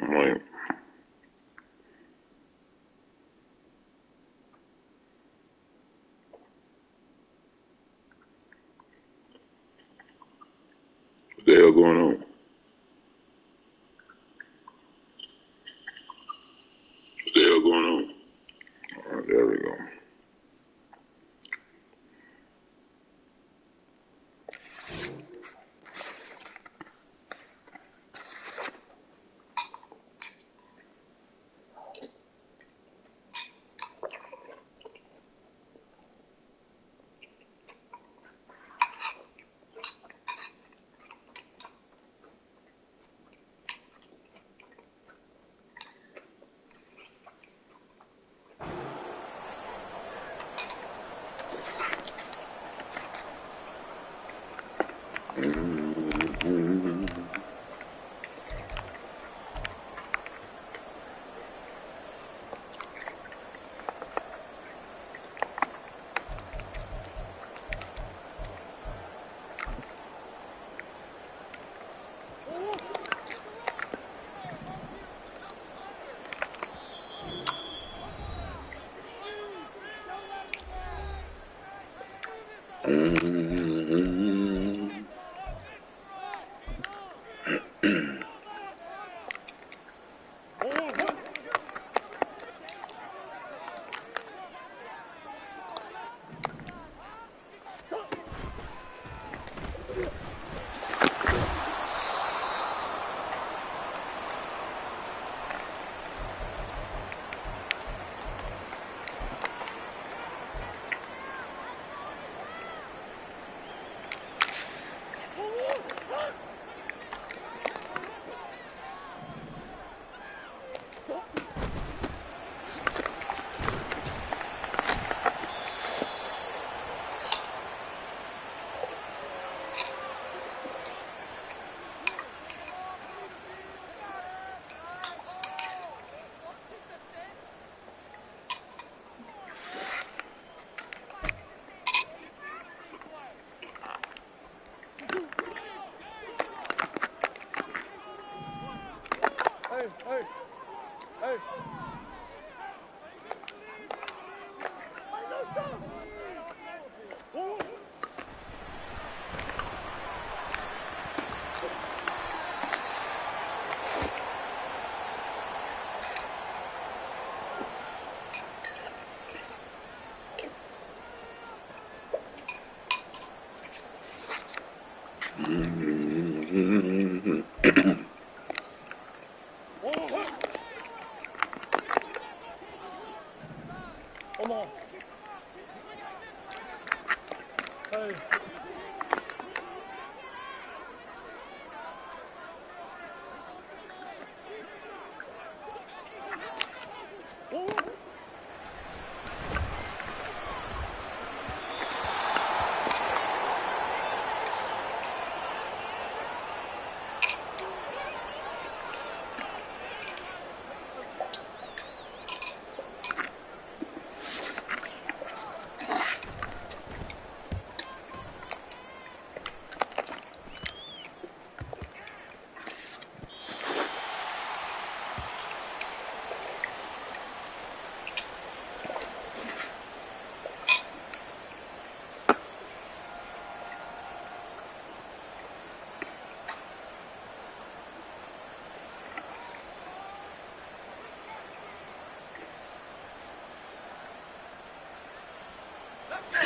Right. What the hell going on? What the hell going on? All right, there we go.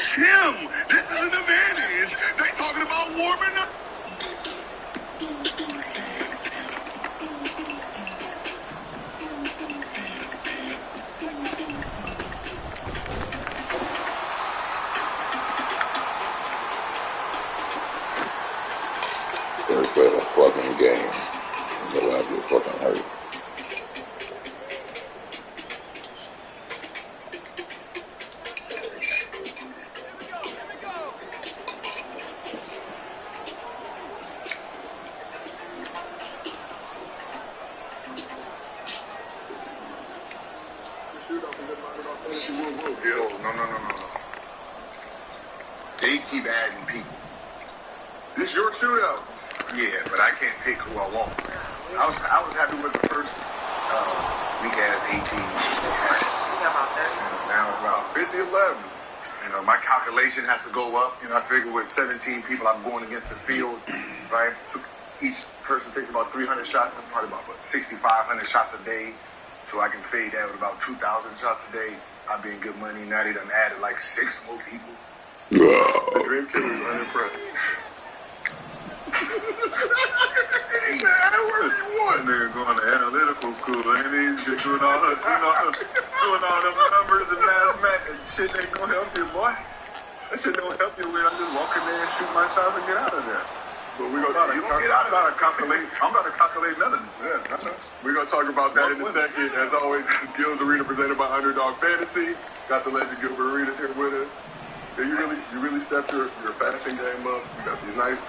Tim, this is an advantage. They talking about warming up. First play of a fucking game. You're gonna get fucking hurt. No. They keep adding people. This your shootout? Yeah, but I can't pick who I want. I was happy with the first weak ass 18. Now about 50, 11. You know, my calculation has to go up. You know, I figure with 17 people I'm going against the field, right? Each person takes about 300 shots. That's probably about 6,500 shots a day. So I can fade that with about 2,000 shots a day. I'd be in good money. Now they done added like 6 more people. The Dream Killer is unimpressed. Nigga going to analytical school, ain't he? Just doing all them numbers and mathematics and shit ain't gonna help you, boy. That shit don't help you when I'm just walking there and shoot my shots and get out of there. But we're gonna I'm not to calculate none of this. Yeah, we're gonna talk about that in a second. As always, this is Gil's Arena presented by Underdog Fantasy. Got the legend Gilbert Arenas here with us. Yeah, you really stepped your fashion game up. You got these nice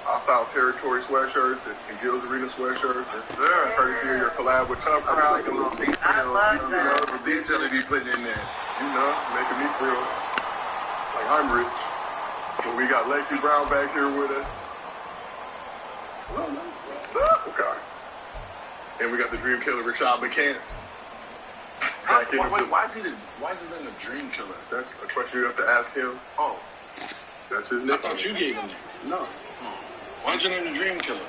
Hostile Territory sweatshirts and Gil's Arena sweatshirts. Yes, sir. Courtesy of your collab with Tucker. Like a little detail, I love that. The detail that you putting in there. You know, making me feel like I'm rich. And we got Lexi Brown back here with us. Okay. And we got the Dream Killer Rashad McCants. Why is he in the Dream Killer? That's a question you have to ask him. Oh. That's his I nickname. thought you gave him that. No. Why'd you name the Dream Killer?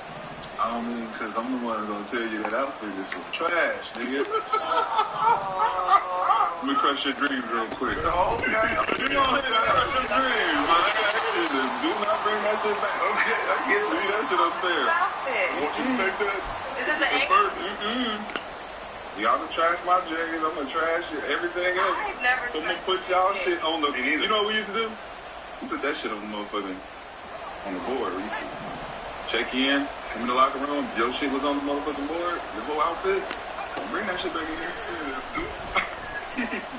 I don't mean, because I'm the one that's going to tell you that outfit is some trash, nigga. Let me crush your dreams real quick. Oh, okay. You know, crush your dreams, man. Do not bring that shit back. Okay, I get it. See, that's what I'm saying. I want you to take that. Is it the egg? Y'all can trash my jacket. I'm going to trash everything else. I've never So I'm going to put y'all shit on the... You know what we used to do? We put that shit on the motherfucking... on the board. We used to check in, come in the locker room, your shit was on the motherfucking board, your whole outfit. Don't bring that shit back in here.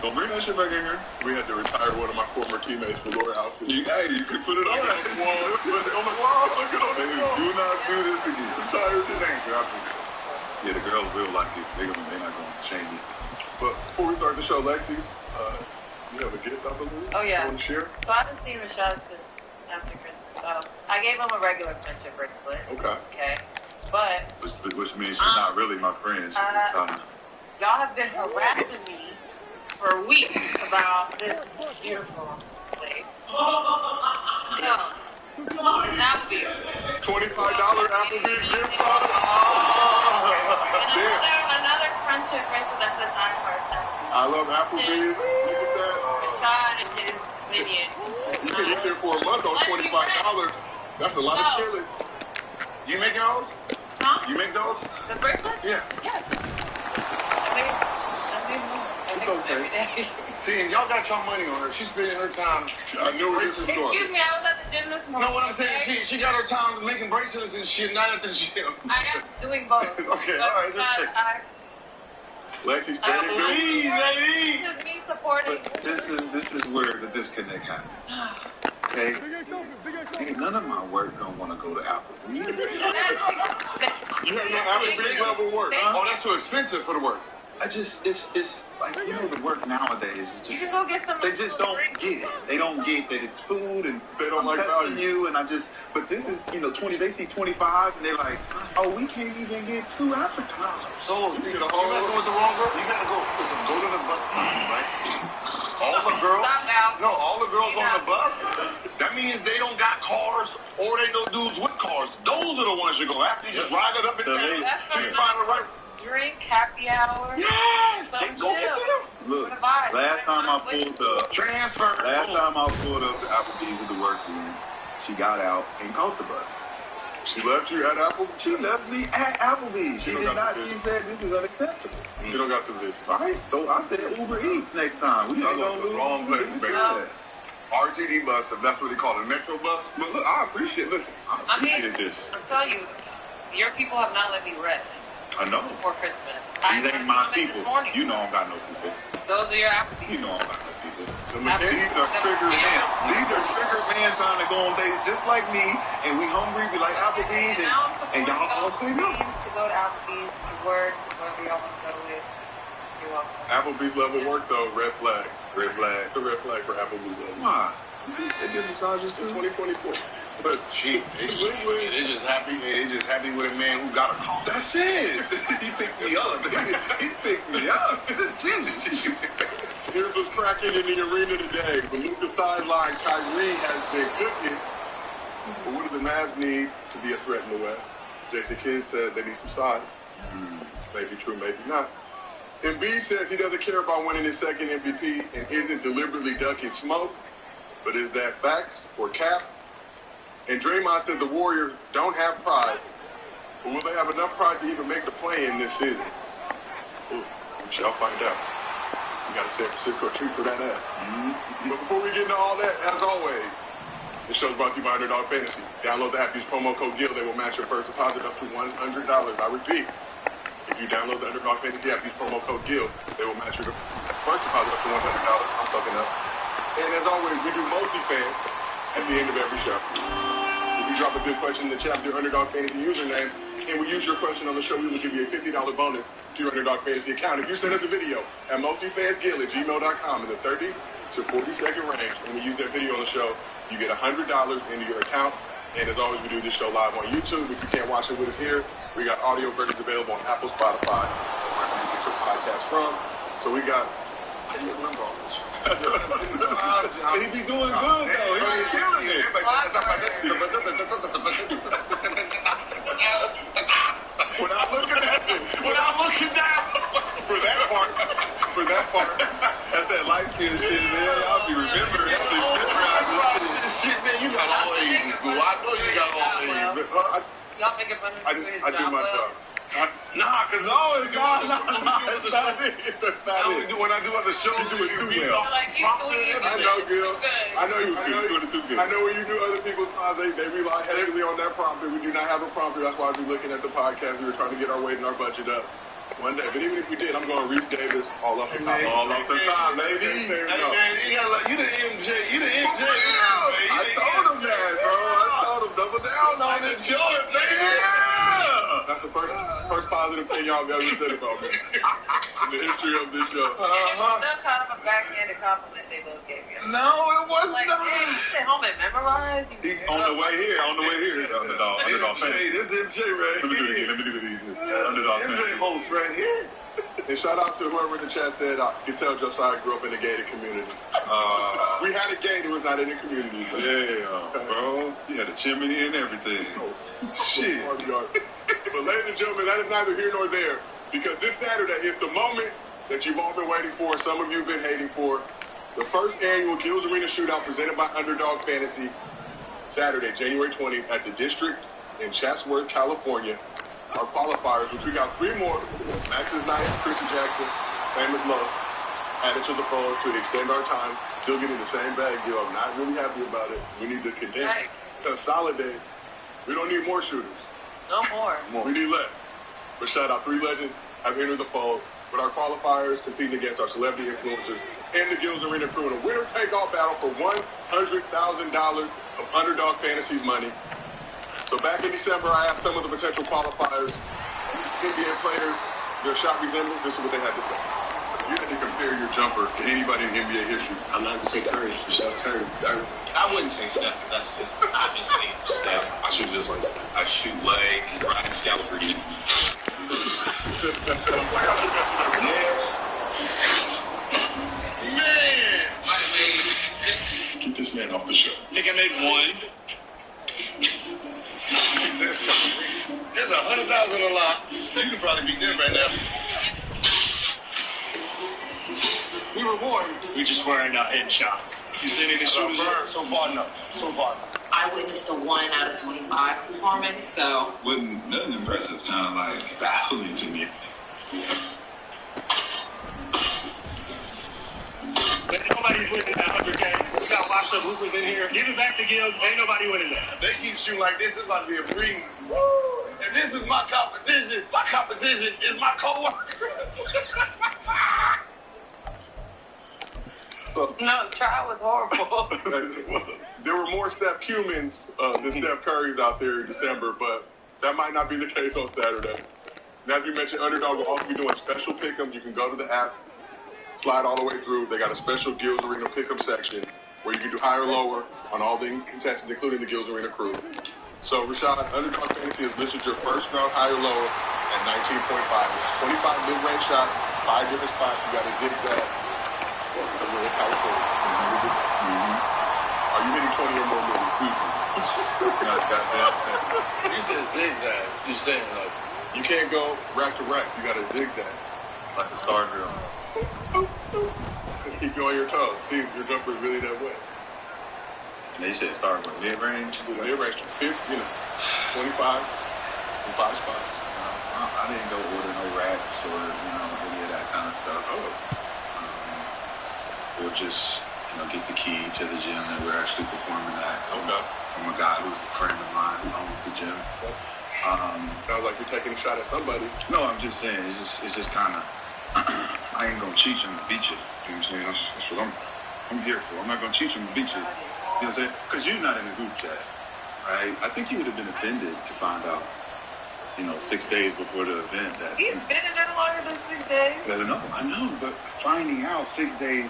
Don't bring that shit back in here. We had to retire one of my former teammates for Laura outfit. You could put it on the wall. Put it on the wall. Look at it on the wall. Do not do this again. Retire today. Yeah, the girls will like it. They're not going to change it. But before we start the show, Lexi, you have a gift, I believe? Oh, yeah. You want to share? So I haven't seen Rashad since after Christmas. So I gave him a regular friendship bracelet. Okay. But which means she's not really my friend. y'all have been harassing me for weeks about this beautiful place. So Applebee's. $25 Applebee's gift card. And another friendship bracelet that says I'm person. I love Applebee's. Look at that. Rashad and his minions. You can eat there for a month on $25. That's a lot of skillets. You make those? Huh? You make those? The bracelet? Yeah. Yes. I make them every day. See, and y'all got y'all money on her. She's spending her time. I knew where this was going. Excuse me, I was at the gym this morning. No, what I'm saying, she got her time making bracelets and shit, not at the gym. I am doing both. Okay, all right, let's check. Lexi's paying good. This is me supporting. But this is where the disconnect happens. Okay? Ain't none of my work don't want to go to Applebee's. You have no Applebee's level work. Oh, that's too expensive for the work. It's like, you know, the work nowadays is You just, can go get some. they just don't get it. They don't get that it's food and They don't like testing value. you and but this is, 20, they see 25 and they're like, oh, we can't even get 2 appetizers. So, You see, get a you whole- messing with the wrong girl? You gotta go to the bus stop, right? All the girls, Stop now. no, all the girls on the bus, that means they don't got cars or they know dudes with cars. Those are the ones you go after. You just ride it up and down. That's Till you find the right. Drink, happy hour. Yes! So Go get them. Look, For the vibe. last time I pulled up to Applebee's with the work team, she got out and caught the bus. She left you at Apple? She left me at Applebee's. She You did don't got not. the She vision. said this is unacceptable. You don't got the vision. Right? So I said Uber Eats next time. We I ain't love gonna the lose. wrong place, baby. No. RTD bus, if that's what they call it, Metro bus. But look, I appreciate this. I mean, this. I'll tell you, your people have not let me rest I know. before Christmas. These ain't my this people. morning. You know I don't got no people. Those are your Applebee's. You know I don't got no people. The McKinney's are triggered Man, men. these are triggered men trying to go on dates just like me, and we hungry, we like Applebee's, And now I'm supporting and y'all all say no. Applebee's to go to Applebee's to work, wherever y'all want to go with. You're welcome. Applebee's level work though, red flag. Red flag. It's a red flag for Applebee's level. Why? They give massages too. 2024. But gee, they just happy. They just happy with a man who got a call. That's it. He picked me up. He picked me up. Jesus. Here's what's cracking in the arena today. The Luka sideline, Kyrie has been cooking. But what do the Mavs need to be a threat in the West? Jason Kidd said they need some size. Maybe true, maybe not. Embiid says he doesn't care about winning his second MVP and isn't deliberately ducking smoke. But is that facts or cap? And Draymond said the Warriors don't have pride. But will they have enough pride to even make the play-in this season? Ooh, we shall find out. We got a San Francisco treat for that ass. But before we get into all that, as always, this show's brought to you by Underdog Fantasy. Download the app, use promo code GIL. They will match your first deposit up to $100. I repeat, if you download the Underdog Fantasy app, use promo code GIL. They will match your first deposit up to $100. I'm fucking up. And as always, we do mostly fans at the end of every show. If you drop a good question in the chat with your Underdog Fantasy username, and we use your question on the show, we will give you a $50 bonus to your Underdog Fantasy account. If you send us a video at mostlyfansgil@gmail.com in the 30 to 40 second range, and we use that video on the show, you get $100 into your account. And as always, we do this show live on YouTube. If you can't watch it with us here, we got audio versions available on Apple, Spotify, wherever you get your podcast from. So we got, I didn't remember all this. He be doing good, though. He be killing it. Without looking down. For that part, that's that light skin shit, man. Y'all be remembering. This shit, man, you got all A's in school. I know you got all A's. Y'all making fun of me? I do my job. Nah, cause no, it's not. That's not it. When I do other shows, You do it too well. Like, you doing it. I know, Gil. I know you doing it too good. I know when you do other people's jobs, they rely heavily on that prompter. We do not have a prompter. That's why we're looking at the podcast. We were trying to get our weight and our budget up one day. But even if we did, I'm going Reese Davis all up the top. All off the top, baby. Hey, man, you the MJ. You the MJ. I told him that, bro. I told him double down on it. Enjoy it, baby. That's the first positive thing y'all ever said about me in the history of this show. That's kind of a backhanded compliment they both gave you. No, it wasn't. Like, hey, you sit home and memorize. On the way here, Underdog fan. This MJ right Let me do it again. Underdog fan. MJ host right here. And shout out to whoever in the chat said, I can tell Josiah grew up in a gated community. We had a gate, it was not in the community. So. Yeah, bro. He had a chimney and everything. Shit. But ladies and gentlemen, that is neither here nor there. Because this Saturday is the moment that you've all been waiting for, some of you have been hating for. The first annual Gills Arena Shootout presented by Underdog Fantasy, Saturday, January 20th at the District in Chatsworth, California. Our qualifiers, which we got 3 more, Max's Knight, Chrissy Jackson, Famous Love, added to the fold to extend our time. Still getting the same bag, Gil. I'm not really happy about it. We need to condense, consolidate. We don't need more shooters. No more. We need less. But shout out, 3 legends have entered the fold with our qualifiers competing against our celebrity influencers and the Gills Arena crew in a winner-take-all battle for $100,000 of Underdog Fantasy money. So back in December, I asked some of the potential qualifiers, NBA players, their shot resemblance. This is what they had to say. You had to compare your jumper to anybody in NBA history. I'm not going to say Curry. Steph Curry. I wouldn't say Steph. That's just obviously Steph. I should just like Steph. I shoot like Ryan Scalabrine. Yes. Man! I made 6. Get this man off the show. I think I made 1. There's 100,000 a lot. You can probably beat them right now. We were born. We just weren't hitting shots. You seen any shooters yet? So far, no. I witnessed a 1 out of 25 performance, so. Wasn't nothing impressive. Kind of like baffling to me. But nobody's winning that 100K. We got washed up hoopers in here. Give it back to Gil. Ain't nobody winning that. They keep shooting like this. It's about to be a breeze. Woo! And this is my competition. My competition is my coworker. No, the trial was horrible. There were more Steph Cumans than Steph Currys out there in December, but that might not be the case on Saturday. Now, as you mentioned, Underdog will also be doing special pick'ems. You can go to the app, slide all the way through. They got a special Gills Arena pick'em section. where you can do higher or lower on all the contestants, including the Guilds Arena crew. So, Rashad, Underdog Fantasy has listed your first round high or lower at 19.5. It's 25 mid-range shots, 5 different spots. You got a zigzag. Are you hitting 20 or more movies? You said zigzag. You saying like you can't go rack to rack. You got a zigzag. like a star drill. Keep you on your toes. See if your jumper is really that way. And they said start with mid-range. Mid-range, 25 in 5 spots. I didn't go order no racks or, any of that kind of stuff. Or just, get the key to the gym that we're actually performing at. Okay. From a guy who's a friend of mine who owns the gym. Sounds like you're taking a shot at somebody. No, I'm just saying, it's just kind of, I ain't going to cheat you and beat you. You know what I'm saying? That's what I'm here for. I'm not going to cheat you and beat you. You know what I'm saying? Because you're not in the group chat, right? I think you would have been offended to find out, 6 days before the event that... He's been in there longer than 6 days. I know, but finding out 6 days...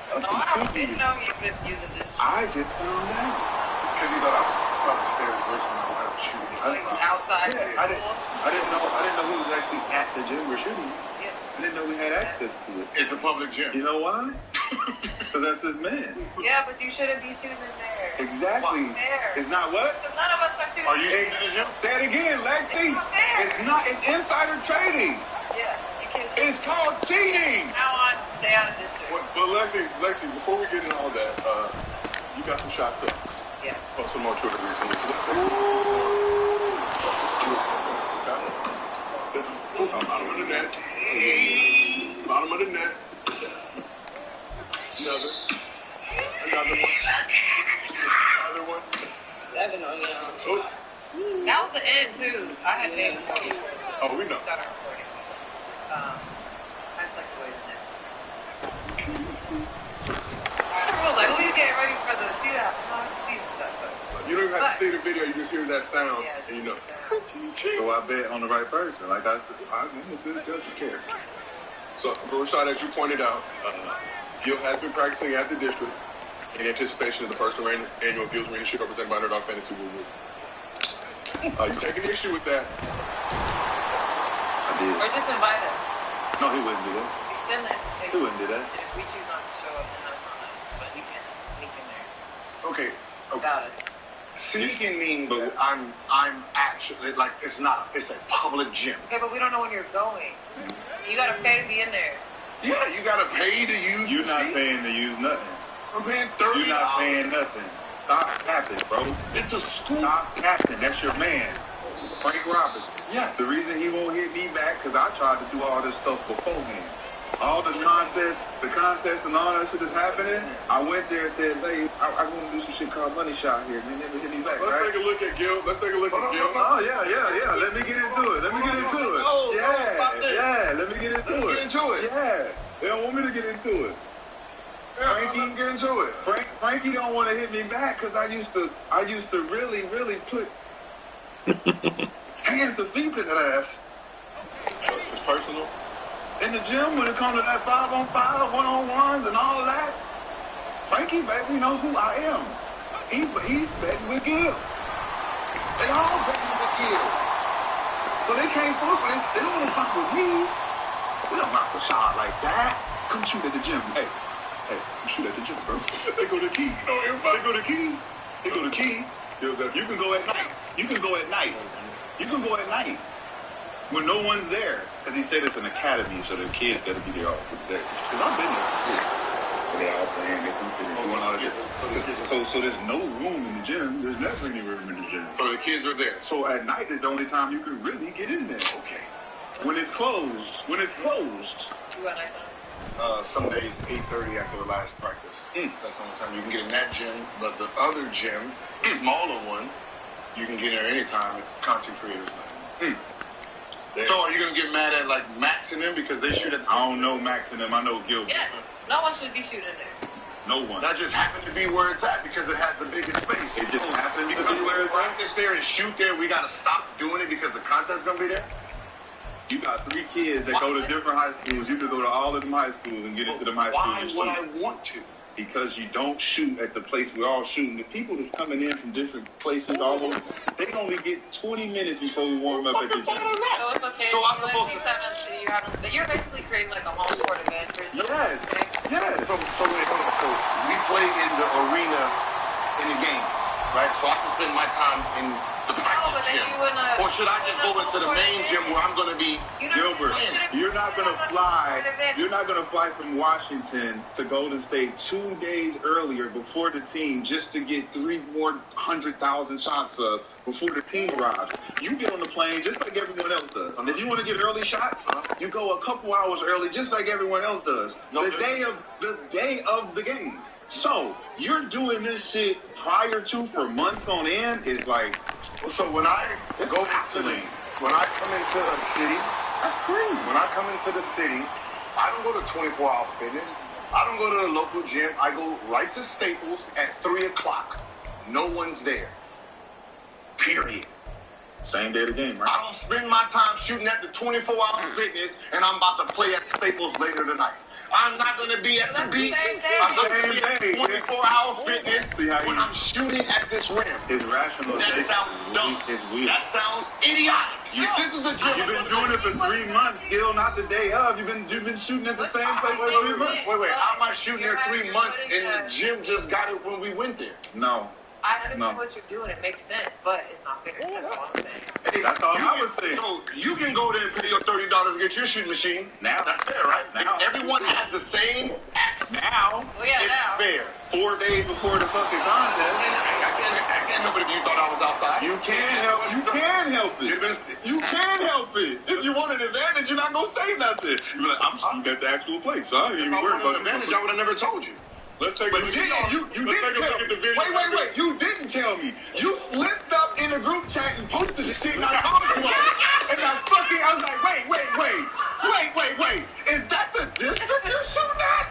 I didn't know you've been using this shit. I just found out. Because he thought I was upstairs listening to how to shoot. Like outside. Yeah, I didn't know who was actually at the gym we're shooting. Yeah. I didn't know we had access to it. It's a public gym. You know why? Because that's his man. Yeah, but you shouldn't be shooting in there. Exactly. It's not fair. It's not what? Because none of us are shooting. Are you in the gym? Say it again, Lexi. It's not fair. It's insider trading. Yeah, you can't shoot. It's called cheating. Now on, stay out of district. But Lexi, before we get into all that, you got some shots up. Yeah. Post some more Twitter recently. So bottom of the net. Bottom of the net. Another one. Another one. 7 on you. Oh. That was the end too. I had made more. Oh, we know. Start recording. I just like the way the net. I was like, oh, you getting ready for the shootout? You don't even have to see the video. You just hear that sound, and you know. So I bet on the right person. Like I said, I'm a good judge of character. So, Rashad, as you pointed out, Gil has been practicing at the district in anticipation of the first annual Gil's Arena shoot represented by Underdog Fantasy Movement. You taking issue with that? I did. Or just invite us. No, he wouldn't do that. Send the invitation. He wouldn't do that. And if we choose not to show up, then that's on us. But you can sneak in there Okay. without us. Sneaking means that I'm actually, like, it's a public gym. Okay, but we don't know when you're going. You gotta pay to be in there. Yeah, you gotta pay to use You're the not seat. paying to use nothing. I'm paying $30. You're not paying nothing. Stop capping, bro. It's a school. Stop capping. That's your man. Frank Robinson. Yes. The reason he won't hit me back, because I tried to do all this stuff beforehand. All the contests and all that shit is happening. I went there and said, hey, I want to do some shit called money shot here. And they never hit me back, Let's right? take a look at Gil. Let's take a look at Gil. Oh, yeah. Let me get into it. Let me get into it. Yeah. They don't want me to get into it. Frankie, get into it. Frankie don't want to hit me back because I used to really, really put hands to feet in that ass. It's personal. In the gym, when it comes to that 5-on-5, 1-on-1s, and all of that, Frankie, baby, knows who I am. He's betting with Gil. They all betting with Gil. So they can't fuck with it. They don't want to fuck with me. We don't knock a shot like that. Come shoot at the gym. Hey, come shoot at the gym, bro. They go to key. No, everybody go to key. They go to key. You can go at night. You can go at night. When no one's there. Because he said it's an academy, so the kids got to be there all for the day. Because I've been there before. They all playing, doing all that. So there's no room in the gym. There's never any room in the gym. So the kids are there. So at night is the only time you can really get in there. Okay. When it's closed. You went like that? Some days 8:30 after the last practice. That's the only time you can get in that gym. But the other gym, smaller one, you can get in there anytime at Content Creators Night. So are you going to get mad at, like, Max and them because they shoot at the... I don't know Max and them. I know Gil. Yes. No one should be shooting there. No one. That just happened to be where it's at because it has the biggest space. It just happened to Because be we where it's at. practice there and shoot there, we got to stop doing it because the content's going to be there? You got 3 kids that go to different high schools. You could go to all of them high schools and get into them high schools. Why would I want to? because you don't shoot at the place we're all shooting. The people that's coming in from different places, all over, they only get 20 minutes before we warm up at the gym. So it's okay. So I'm supposed you're basically creating like a home court event for yourself. Yes. So wait, hold on. So we play in the arena in the game, right? So I can spend my time in the practice gym. Or should I just go into the main gym where I'm going to be? Gilbert, you're not going to fly. You're not going to fly from Washington to Golden State 2 days earlier before the team just to get 300,000 shots up before the team arrives. You get on the plane just like everyone else does. And if you want to get early shots, you go a couple hours early just like everyone else does. The day of the game. So you're doing this shit prior to for months on end is like. So when I come into a city, that's crazy. When I come into the city, I don't go to 24-hour fitness. I don't go to the local gym. I go right to Staples at 3 o'clock. No one's there. Period. Same day of the game, right? I don't spend my time shooting at the 24-hour fitness, and I'm about to play at Staples later tonight. I'm not going to be at the beach. I'm going to be at 24-hour fitness when I'm shooting at this rim. His rationalization is weird. That sounds idiotic. This is the gym. You've been doing it for 3 months, still not the day of. You've been shooting at the same place for 3 months. Wait. How am I shooting there 3 months and the gym just got it when we went there? No. I understand what you're doing. It makes sense, but it's not fair. That's all I'm saying. Hey, that's all I would say. So you can go there and pay your $30 to get your shooting machine. Now. That's fair, right? Now. Everyone has the same access. Now. Well, yeah, it's now. fair. 4 days before the fucking contest. I can't help it if you thought I was outside. You can help it. You can help it. If you want an advantage, you're not going to say nothing. You're like, I'm shooting at the actual place. So I ain't even worried about an advantage, I would have never told you. Let's take a look at the video. Wait. You didn't tell me. You flipped up in the group chat and posted the shit and I called you on it. And I was like, wait. Is that the district you're shooting at?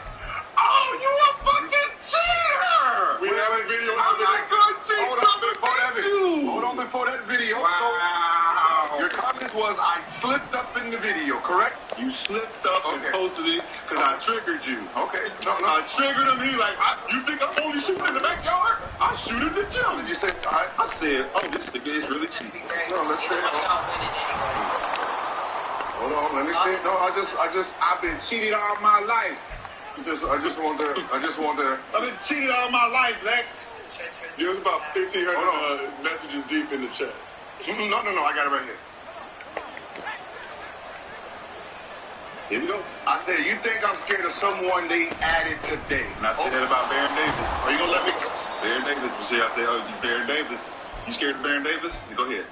Oh, you a fucking cheater! We have a video. I'm not going to cheat. Hold on before that video. Wow. Your comment was I slipped up in the video, correct? You slipped up and posted it because I triggered you. Okay. No. I triggered him. He like, you think I'm only shooting in the backyard? I shoot in the gym. And you said, I said, oh, this is really cheap. No, let's say. Hold on, let me see. No, I've been cheated all my life. I just want to. I've been cheated all my life, Lex. There's about 1,500 messages deep in the chat. No, I got it right here. Here we go. I said, you think I'm scared of someone they added today? And I said that about Baron Davis. Are you going to let me go? Baron Davis. You see, I said, Baron Davis. You scared of Baron Davis? Go ahead.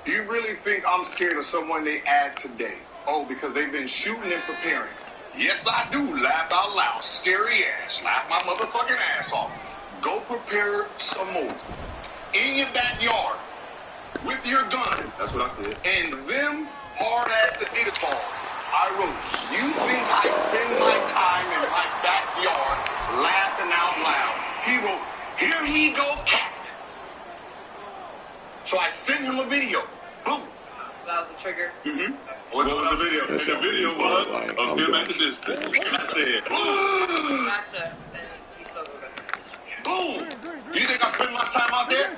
You really think I'm scared of someone they add today? Oh, because they've been shooting and preparing. Yes, I do. Laugh out loud. Scary ass. Laugh my motherfucking ass off. Go prepare some more. In your backyard. With your gun. That's what I said. And them hard-ass Adidas balls. I wrote, you think I spend my time in my backyard laughing out loud? He wrote, here he go, cat. So I sent him a video. Boom. That was the trigger. Mm-hmm. What was the video? And the video was of him at the distance. And I said, Gotcha. boom. You think I spend my time out there?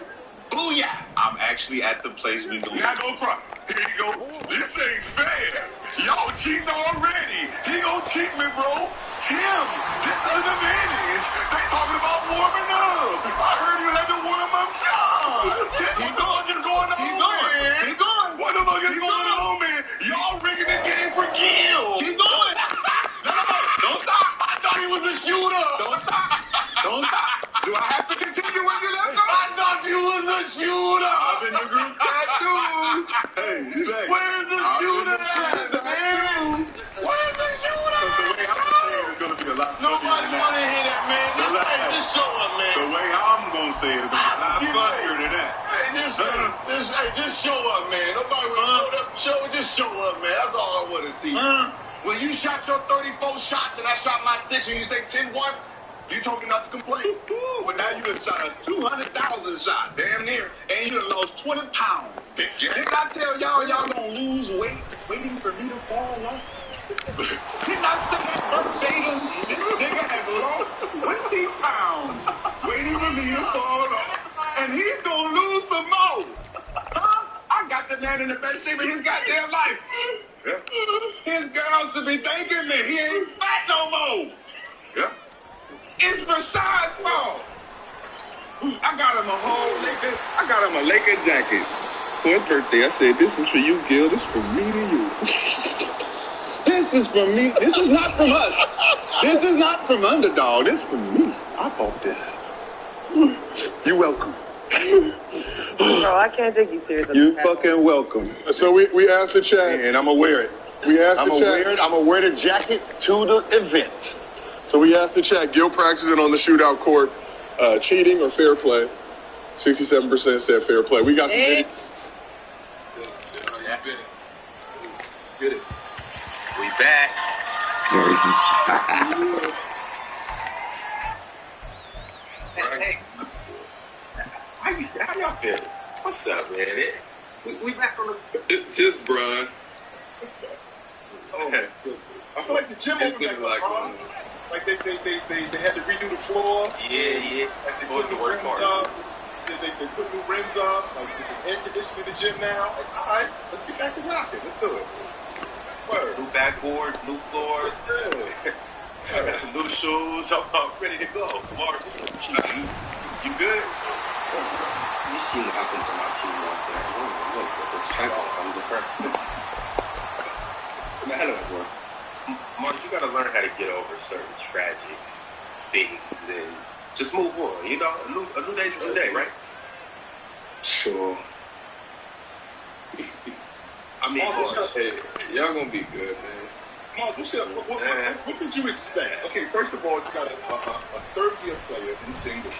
Booyah. I'm actually at the place we go. Now go cry. Here you go. This ain't fair. Y'all cheating already. He gon' cheat me, bro. Tim, this is an advantage. They talking about warming up. I heard you had to warm up shot. Tim, what the fuck is going on, man? Keep going. What the fuck is going on, man? Y'all rigging the game for Gil. Keep going. No. Don't stop. I thought he was a shooter. Don't stop. Do I have to continue when you left off? I thought you was a shooter. I'm in the group chat, dude. Hey, where's the shooter at, man? Where's the shooter? The way I'm saying it's going to be a lot funnier. Nobody want to hear that, man. Just show up, man. The way I'm going to say it is going to be a lot funnier than that. Hey, just show up, man. Nobody want to just show up, man. That's all I want to see. When you shot your 34 shots and I shot my 6 and you say 10-1, you told me not to complain. But now you done shot a 200,000 shot. Damn near. And you done lost 20 pounds. Didn't I tell y'all gonna lose weight waiting for me to fall off? Didn't I say that verbatim? This nigga has lost man in the best shape of his goddamn life. Yeah. His girl should be thanking me. He ain't fat no more. Yeah. It's Rashad's fault. I got him a Laker jacket for his birthday. I said, this is for you, Gil. This is from me to you. This is from me. This is not from us. This is not from Underdog. This is from me. I bought this. You're welcome. Bro, I can't take you seriously. You fucking welcome. So we asked the chat. And I'm going to wear it. We asked the chat. I'm going to wear the jacket to the event. So we asked the chat, Gil practicing on the shootout court, cheating or fair play? 67% said fair play. We got some video. Get it. We back. Hey. How y'all feeling? What's up, man? We back on the... It's just Brian. Okay. I feel like the gym over there, like they had to redo the floor. Yeah. Like they put new rims up. They put new rims up. Like there's air conditioning in the gym now. Like, all right, let's get back to rocking. Let's do it. Word. New backboards, new floors. I got some new shoes. I'm ready to go. Mark, you good? You seen what happened to my team last night. Oh, look, this champion, I'm depressed. Hello, everyone. Mark, you gotta learn how to get over certain tragic things and just move on. You know, a new day's a new day, right? Sure. I mean, y'all gonna be good, man. Mars, what did you expect? Okay, first of all, you got a third-year player in single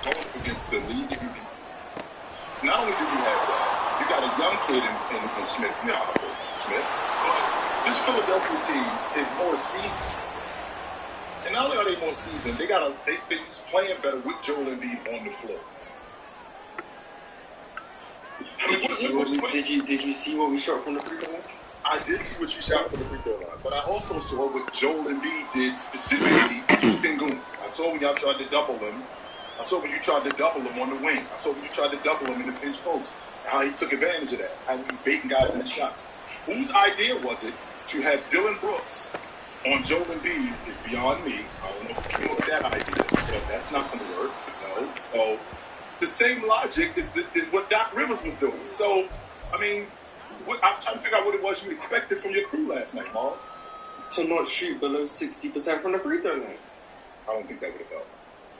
going up against the league MVP. Not only do you have that, you got a young kid in Smith, but this Philadelphia team is more seasoned. And not only are they more seasoned, they've been playing better with Joel Embiid on the floor. Did you see what we shot from the free throw line? I did see what you shot from the free throw line, but I also saw what Joel Embiid did specifically to Sengun. I saw when y'all tried to double him. I saw when you tried to double him on the wing. I saw when you tried to double him in the pinch post. How he took advantage of that. How he's baiting guys in the shots. Whose idea was it to have Dylan Brooks on Joel Embiid is beyond me. I don't know if you came up with that idea, because that's not going to work. No. So the same logic is what Doc Rivers was doing. So, I mean, I'm trying to figure out what it was you expected from your crew last night, Mars. To not shoot below 60% from the free throw line. I don't think that would have helped.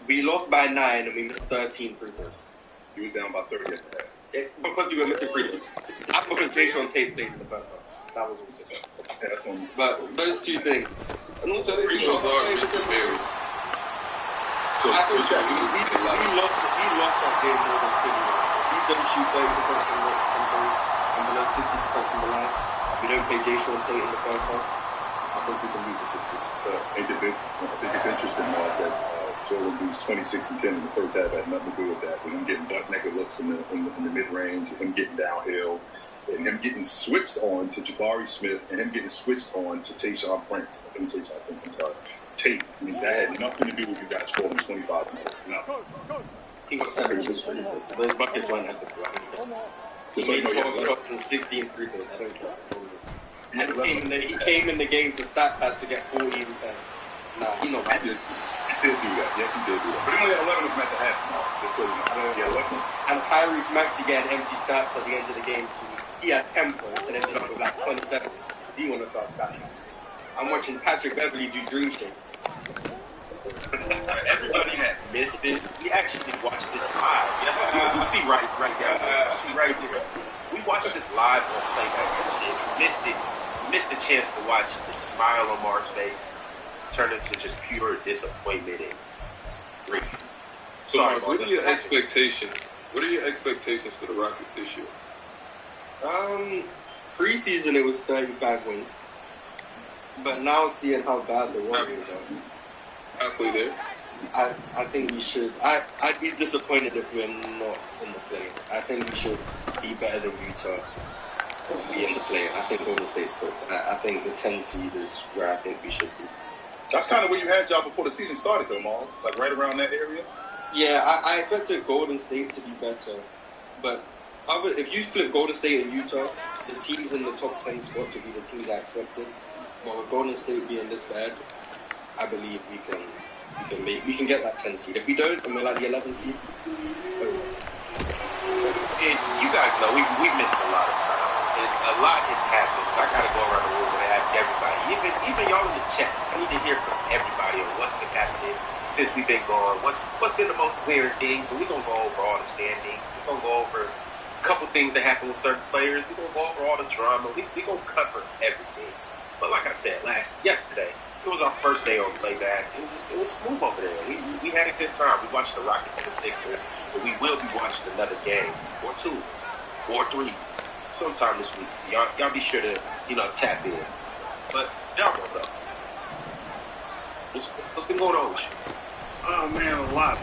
We lost by 9 and we missed 13 free throws. You was down by 30 after that. Because you were missing free throws. Not because Jason Tate played in the first half. That was what it said. Yeah, that's one. But those two things. Free throws are meant to vary. I think we lost that game more than Philly. We don't shoot 30% from three and below 60% from the line. We don't play Jason Tate in the first half. I think we can beat the Sixers. But I think it's interesting, Mars, that Joel Embiid's 26-10 in the first half had nothing to do with that. With him getting butt naked looks in the mid range, and him getting downhill, and him getting switched on to Jabari Smith, and him getting switched on to Tayshaun Prince. Tate. I mean, that had nothing to do with you guys scoring 25 minutes. Nothing. He got 17 free throws. So those buckets weren't at the ground. Just so you know, 12 shots and 16 free throws. I don't care. He came in the game to stat pad to get 40 and 10. Nah, he know that. He did do that. Yes, he did do that. But he only had 11 of them at the half, just so you know. Yeah, 11. And Tyrese Maxey getting empty stats at the end of the game too. He had 10 points and ended up with like 27. Do you want to start statting? I'm watching Patrick Beverly do dream shakes. Everybody that missed this, we actually watched this live. Yes, you see right there. See right there. We watched this live on playback yesterday. We missed the chance to watch the smile on Mark's face turn into just pure disappointment and grief. So, Mark, what are your expectations? What are your expectations for the Rockets this year? Preseason it was 35 wins. But now seeing how bad the Warriors are, halfway there. I think we should. I'd be disappointed if we're not in the play. I think we should be better than Utah and be in the play. I think Golden State's cooked. I think the 10 seed is where I think we should be. That's kind of where you had y'all before the season started, though, Mars. Like right around that area. Yeah, I expected Golden State to be better, but If you flip Golden State and Utah, the teams in the top 10 spots would be the teams I expected. But with Golden State being this bad, I believe we can get that 10 seed. If we don't, and we're like the 11 seed. And you guys know we missed a lot of time. A lot has happened. I gotta go around the room and ask everybody, even y'all in the chat. I need to hear from everybody on what's been happening since we've been gone. What's been the most clear things? But we're gonna go over all the standings. We're gonna go over a couple things that happen with certain players. We're gonna go over all the drama. We're gonna cover everything. But like I said yesterday, it was our first day on playback. It was smooth over there. We had a good time. We watched the Rockets and the Sixers, but we will be watching another game or two or three sometime this week. So y'all be sure to tap in. But y'all know though. What's been going on with you? Oh man, a lot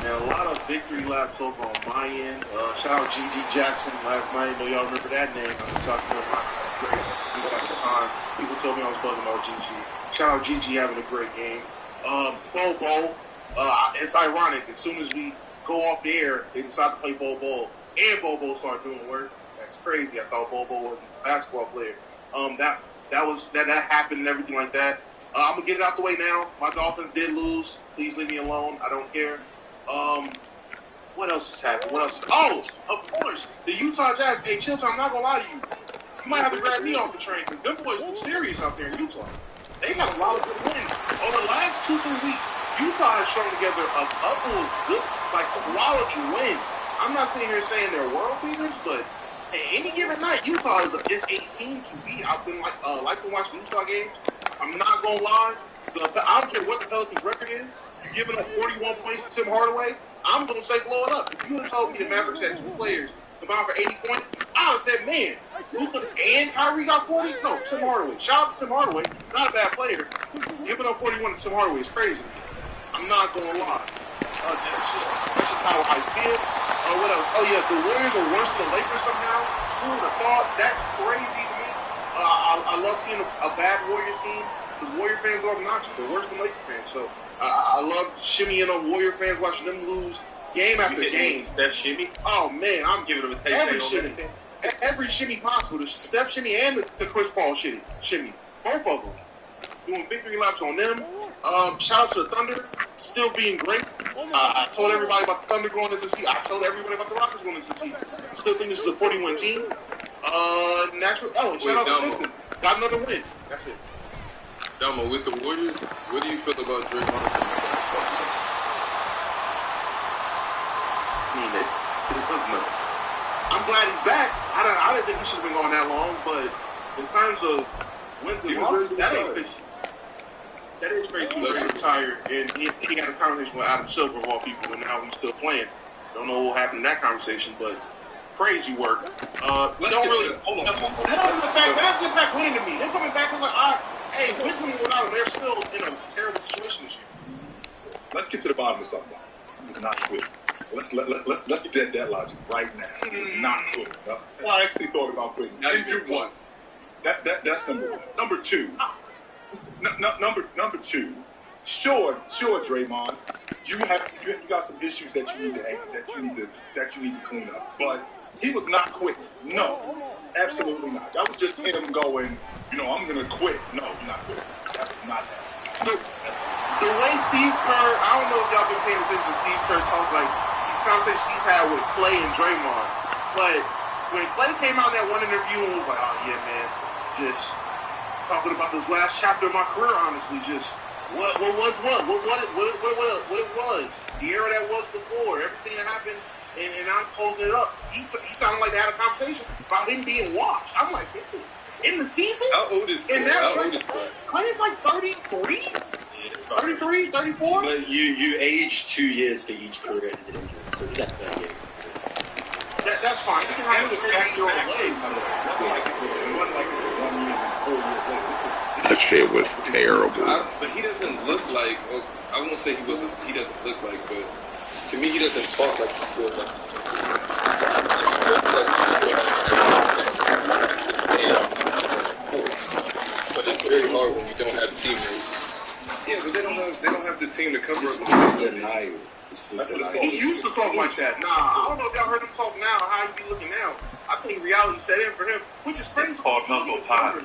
of victory laps over on my end. Shout out G.G. Jackson last night. I know y'all remember that name. I'm South Carolina. Great. We got some time. People told me I was bugging about G.G. Shout out G.G. having a great game. Bobo. It's ironic. As soon as we go off the air, they decide to play Bobo, and Bobo started doing work. That's crazy. I thought Bobo was a basketball player. That happened and everything like that. I'm gonna get it out the way now. My Dolphins did lose. Please leave me alone. I don't care. What else has happened? Oh, of course, the Utah Jazz. Hey, Chilton, I'm not gonna lie to you. You might have to grab me off the train because them boys look serious out there in Utah. They got a lot of good wins. Over the last 2-3 weeks, Utah has strung together a couple of good, quality wins. I'm not sitting here saying they're world beaters, but any given night, Utah is a team to beat. I've been like to watch Utah games. I'm not gonna lie. I don't care what the Pelicans' record is. You're giving up 41 points to Tim Hardaway. I'm gonna say blow it up. If you would have told me the Mavericks had 2 players combined for 80 points, I would have said, man, Luka and Kyrie got 40. No, Tim Hardaway. Shout out to Tim Hardaway. Not a bad player. Giving up 41 to Tim Hardaway is crazy. I'm not gonna lie. That's just how I feel. What else? Oh yeah, the Warriors are worse than the Lakers somehow. Who would have thought? That's crazy to me. I love seeing a bad Warriors team because Warrior fans are obnoxious. They're worse than Lakers fans. So I love shimmying on Warrior fans, watching them lose game after game. Steph shimmy? Oh man, I'm giving them a taste. Every shimmy possible. The Steph shimmy and the Chris Paul shimmy. Both of them. Doing victory laps on them. Shout out to the Thunder, still being great. I told everybody about the Thunder going into the season. I told everybody about the Rockets going into the season. I still think this is a 41 team. Shout out to the Pistons. Got another win. That's it. Damo, with the Warriors, what do you feel about Draymond? I'm glad he's back. I didn't think he should have been gone that long, but in terms of wins and losses, that ain't fishy. That is crazy. He was retired, and he had a conversation with Adam Silver of all people, and now he's still playing. Don't know what happened in that conversation, but crazy work. Don't really. That's impact winning to me. They're coming back and hey, with them or without them, they're still in a terrible situation this year. Let's get to the bottom of something. He's not quitting. Let's get that logic right now. He's not quitting. Well, I actually thought about quitting. And you what? That's number one. Number two. Number two. Sure, Draymond. You got some issues that you need to clean up. But he was not quitting. No, absolutely not. That was just him going, I'm gonna quit. No, you're not quitting. That was not that. The way Steve Kerr, I don't know if y'all been paying attention to Steve Kerr talk like these conversations he's had with Clay and Draymond. But when Clay came out in that one interview and was like, oh yeah, man, just talking about this last chapter of my career, honestly, just what it was, the era that was before, everything that happened, and I'm closing it up. He sounded like they had a conversation about him being washed. I'm like, in the season? How old is Clay? Clay's like 33? 33, 34? But you age 2 years for each career into injury, so he's at 38. That's fine. You can have a 30-year-old leg. That's like it wasn't like 1 year and 4 years later. That shit was terrible. But he doesn't look like. Well, I won't say he doesn't look like, but to me, he doesn't talk like he feels like. But it's very hard when you don't have teammates. Yeah, but they don't have the team to cover up. He used to talk like that. Nah, I don't know if y'all heard him talk now, how he be looking now. I think reality set in for him, which is crazy. It's called Knuckle Time.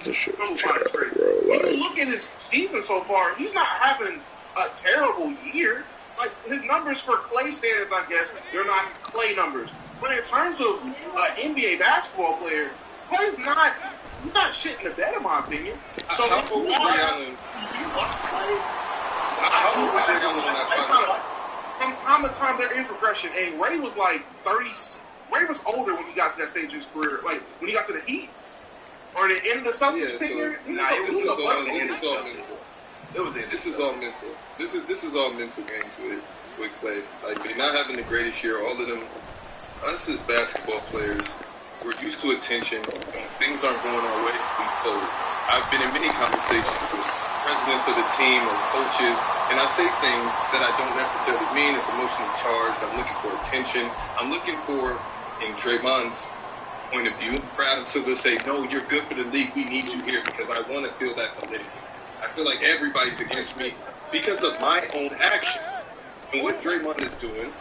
This shit was terrible, terrible, bro. When Like, you look at his season so far, he's not having a terrible year. Like, his numbers for Clay standards, I guess, they're not Clay numbers. But in terms of an NBA basketball player, Clay's not shitting the bed, in my opinion. So how old was Ray Allen? From time to time, there is regression. And Ray was like 30. Ray was older when he got to that stage of his career. Like, when he got to the Heat or the end of the Celtics tenure. This is all mental. This is all mental games with Clay. Like, they're not having the greatest year. All of them, us as basketball players, we're used to attention. Things aren't going our way. We fold. I've been in many conversations with presidents of the team or coaches, and I say things that I don't necessarily mean. It's emotionally charged. I'm looking for attention. I'm looking for, in Draymond's point of view, for Adam Silver to say, no, you're good for the league. We need you here because I want to feel that validity. I feel like everybody's against me because of my own actions. And what Draymond is doing,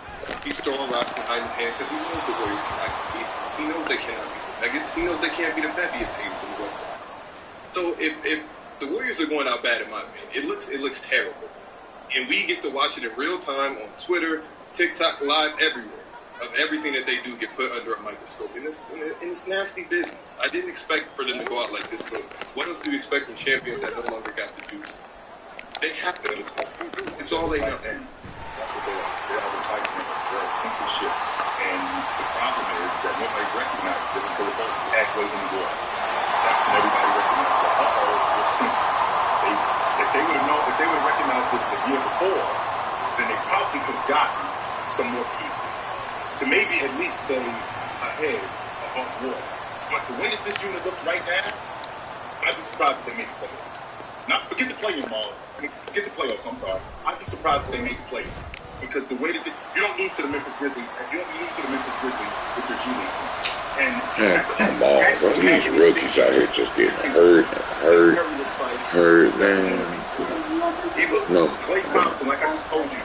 he's throwing rocks behind his hand because he knows the Warriors cannot compete. He knows they cannot beat the Nuggets. He knows they can't beat the heavier teams in the Western. So if the Warriors are going out bad, in my opinion, it looks terrible. And we get to watch it in real time on Twitter, TikTok, live, everywhere. Of everything that they do get put under a microscope. And it's nasty business. I didn't expect for them to go out like this, but what else do you expect from champions that no longer got the juice? They have to lose. It's all they know. That's what they are. They're advertising. They're a simple shit. And the problem is that nobody recognizes it until the ball is halfway in the water. That's when everybody recognizes that, we're simple. If they would have recognized this the year before, then they probably could have gotten some more pieces to maybe at least stay ahead above water. But the way that this unit looks right now, I'd be surprised if they make the playoffs. Forget the play-in, Mars. Forget the playoffs, I'm sorry. I'd be surprised if they make the play-in. Because the way that you don't lose to the Memphis Grizzlies, and you don't lose to the Memphis Grizzlies with your G League team. And come on, bro. These rookies out here just getting hurt, man. No. Klay Thompson, like I just told you,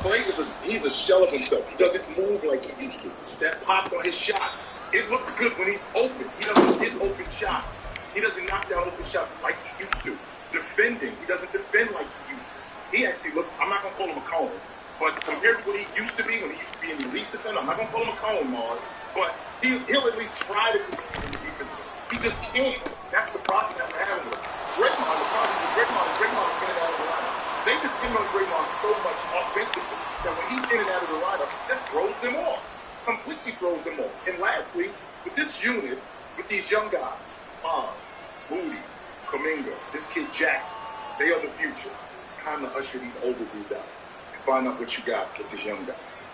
Klay he's a shell of himself. He doesn't move like he used to. That pop on his shot, it looks good when he's open. He doesn't hit open shots. He doesn't knock down open shots like he used to. Defending, he doesn't defend like he used to. He actually I'm not going to call him a cone, but compared to what he used to be when he used to be an elite defender, I'm not going to call him a cone, Mars, but he'll at least try to compete in the defense. He just can't. That's the problem that we're having with him. Draymond, the problem with Draymond is getting out of the lineup. They depend on Draymond so much offensively that when he's in and out of the lineup, that throws them off. Completely throws them off. And lastly, with this unit, with these young guys, Mars, Moody, Kuminga, this kid Jackson, they are the future. It's time to usher these older dudes out and find out what you got with these young guys.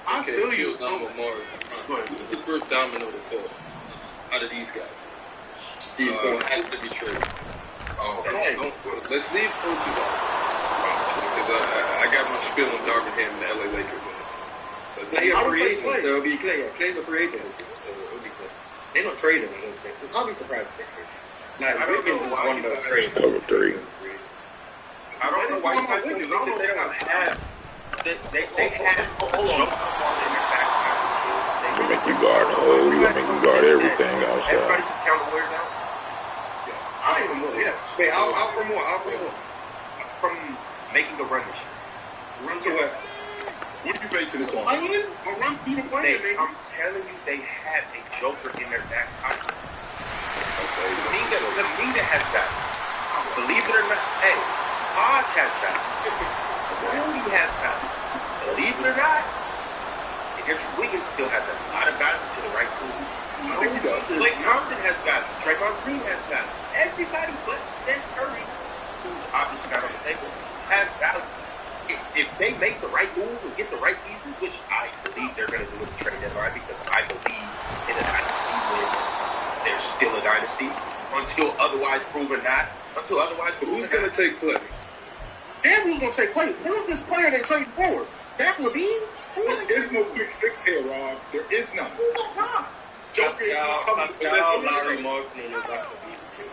I feel you. Mars. Who's the first domino to fall out of these guys? Steve has to be traded. Okay. Let's leave coaches off. Because I got my spiel on Darvin Ham and the LA Lakers in it. Clay a free agent, so it'll be Clay. Yeah, Clay's a free agent this year, so it'll be Clay. They don't trade him. I'll be surprised if they trade him. Like, Wiggins is one of those trades. Over 3. I don't know why you guys think that they don't have. They have hold on. You make you guard the hole. You make you guard everything outside. Everybody just count the Warriors out. Yes. I don't even know. Yes. Wait, out for more. From making a run this year. Run to what? What are you basing this on? A run through the play. I'm telling you, they have a joker in their back pocket. Okay. Kuminga has value. Believe it or not, hey, Hodge has value. Moody has value. Believe it or not, Andrew Wiggins still has a lot of value to the right team. Klay Thompson has value. Draymond Green has value. Everybody but Steph Curry, who's obviously not on the table, has value. If they make the right moves and get the right pieces, which I believe they're going to do with the trade deadline, because I believe in a dynasty when there's still a dynasty, until otherwise proven not. Who's going to take Clay? Damn, who's going to take Clay? Who's this player they traded for? Zach LaVine? There is no quick fix here, Rob. There is none. Who's that Rob? Joker is not coming to Larry Martin and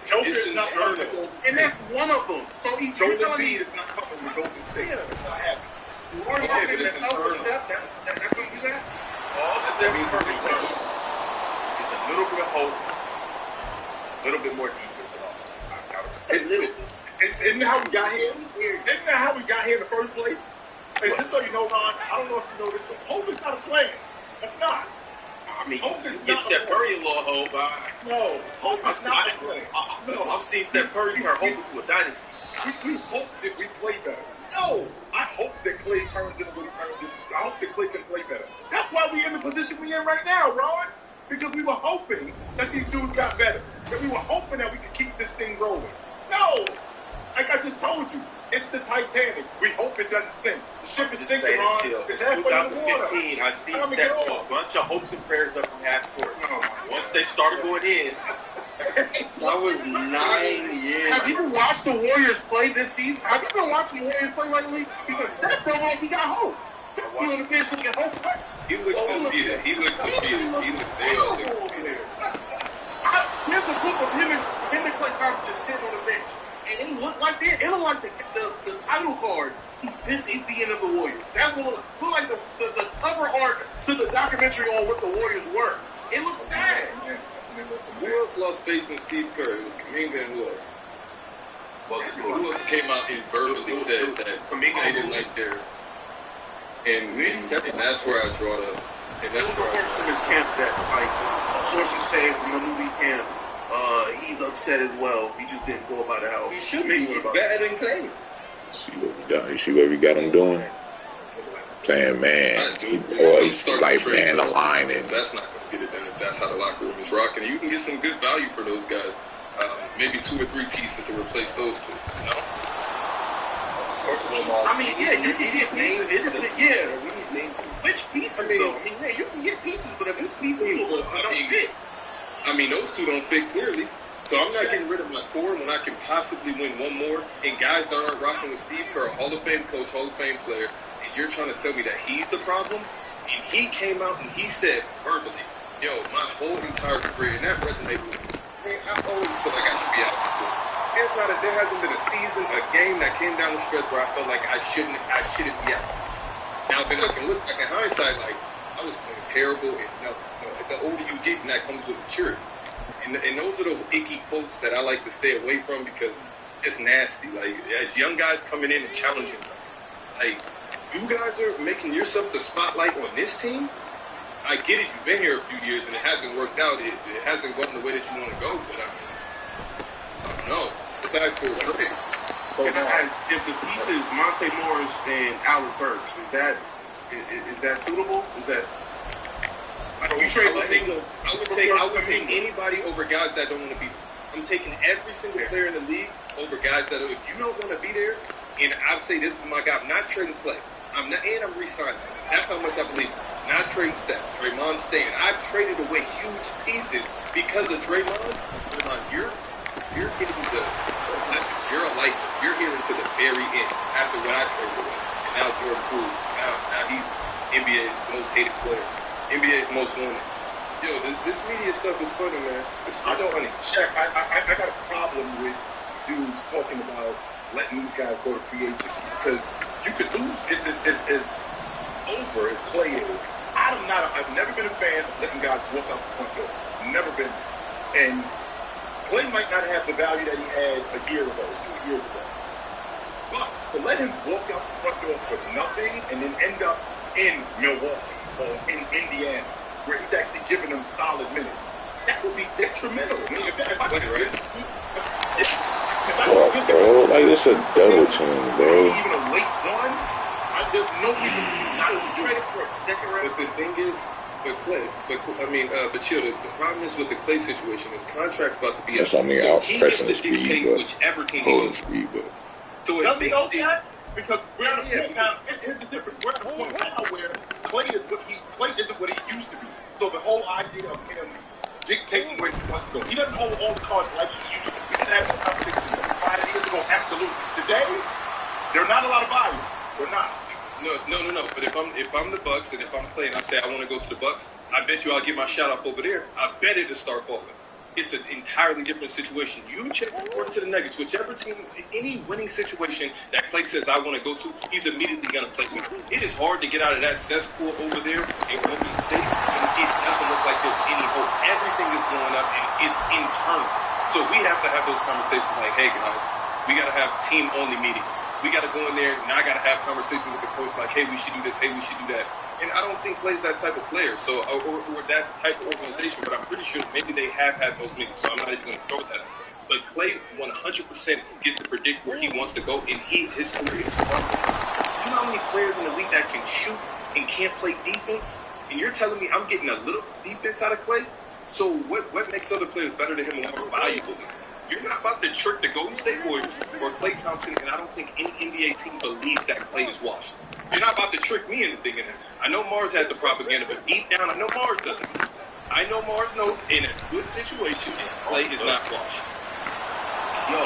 Joker is not coming to Golden State. And that's one of them. So you're telling me is not coming to Golden State. It's not happening. Warren Martin and Steph, that's going to do that? all Steph Curry needs is a little bit of hope, a little bit more defense and offense. Isn't that how we got here? Isn't that how we got here in the first place? Hey, just so you know, Ron, I don't know if you know this, but hope is not a plan. That's not. I mean, hope is get Steph Curry a little hope. No, hope is not a plan. No, I've seen Steph Curry turn hope into a dynasty. We hope that we play better. No, I hope that Clay turns into what he turns into. I hope that Clay can play better. That's why we're in the position we're in right now, Ron. Because we were hoping that these dudes got better. That we were hoping that we could keep this thing rolling. No! Like I just told you, it's the Titanic. We hope it doesn't sink. The ship is sinking, Ron. It's halfway in the water. 2015, I see Steph throw a bunch of hopes and prayers up from half court. Once they started going in, that was 9 years. Have you watched the Warriors play this season? Have you been watching the Warriors play lately? Because Steph felt like he got hope. Steph on the bench looking hopeless. He looks defeated. He looks defeated. They all look defeated. Here's a clip of him and Klay Thompson just sitting on the bench. And it looked like that. It looked like the title card to This Is the End of the Warriors. That looked like the cover art to the documentary on what the Warriors were. It looked sad. Who else lost faith in Steve Kerr? It was Kuminga and who else? Who else came out and verbally said that they didn't like their... And that's where I draw the... And that's where I draw his camp that, like, sources say from the movie camp, he's upset as well. He just didn't go about it how he should be. He's better than Clay. See what we got? You see what we got him doing? Playing man. He's like man the line. And that's not going to get it done if that's how the locker room is rocking. You can get some good value for those guys. Maybe 2 or 3 pieces to replace those 2. You know? I mean, yeah, you can get pieces. Yeah, we need names. Which pieces, though? I mean, yeah, you can get pieces, but if it's pieces, don't fit. I mean, those 2 don't fit clearly. So I'm not getting rid of my core when I can possibly win one more. And guys that aren't rocking with Steve Kerr, Hall of Fame coach, Hall of Fame player, and you're trying to tell me that he's the problem? And he came out and he said verbally, yo, my whole entire career, and that resonated with me. Man, I always feel like I should be out of school. There hasn't been a season, a game that came down the stretch where I felt like I shouldn't be out. Now, then I can look back in hindsight like, I was playing terrible, and the older you get, and that comes with maturity. And those are those icky quotes that I like to stay away from because it's just nasty. Like, as young guys coming in and challenging them, like, you guys are making yourself the spotlight on this team? I get it, you've been here a few years and it hasn't worked out. It hasn't gone the way that you want to go, but I don't know. It's high school, right? So if the pieces Monte Morris and Alec Burks, is that suitable? Is that I would say anybody over guys that don't want to be there. I'm taking every single player in the league over guys that if you don't want to be there, and I'll say this is my guy, I'm not trading Clay. I'm re-signing. That's how much I believe. Not trading Steph. Draymond staying. I've traded away huge pieces because of Draymond. You're getting you're a lifer. You're here until the very end after what I traded away. And now Jordan Poole. Now he's NBA's most hated player. NBA's most wanted. Yo, this media stuff is funny, man. It's funny. Shaq, I got a problem with dudes talking about letting these guys go to free agency because you could lose. It's over as Clay is. I've never been a fan of letting guys walk out the front door. Never been. And Clay might not have the value that he had a year ago, 2 years ago. But to let him walk out the front door for nothing and then end up in Milwaukee or in Indiana, where he's actually giving them solid minutes, that would be detrimental. I mean, if I could like it's a double team, bro. Even a late one, there's no reason not to trade it for a second round. But the thing is, but chill. The problem is with the Clay situation, his contract's about to be up. So he has to dictate whichever team he goes to. So does he know that? Because we're at a point now. Here's the difference. We're at a point now where Clay isn't what he used to be. So the whole idea of him dictating where he wants to go, he doesn't hold all the cards like he used to. We didn't have this conversation 5 years ago. Absolutely. Today, there are not a lot of buyers. They're not. No. But if I'm the Bucks and if I'm playing, I say I want to go to the Bucks. I bet you I'll get my shot off over there. I bet it'll start falling. it's an entirely different situation. You check according to the Nuggets, whichever team, any winning situation that Klay says I want to go to, he's immediately going to play with. It is hard to get out of that cesspool over there in Golden State, and it doesn't look like there's any hope. Everything is blowing up, and it's internal. So we have to have those conversations like, hey, guys, we got to have team-only meetings. We got to go in there, and I got to have conversations with the coach like, hey, we should do this, hey, we should do that. And I don't think Klay's that type of player, so or that type of organization. But I'm pretty sure maybe they have had those meetings, so I'm not even going to throw that. But Klay 100% gets to predict where he wants to go, and his career is far. You know how many players in the league that can shoot and can't play defense? And you're telling me I'm getting a little defense out of Klay? So what makes other players better than him and more valuable? You're not about to trick the Golden State Warriors or Klay Thompson, and I don't think any NBA team believes that Klay is washed. You're not about to trick me into thinking that. I know Mars had the propaganda, but deep down, I know Mars doesn't. I know Mars knows in a good situation, and Klay is not washed. Yo,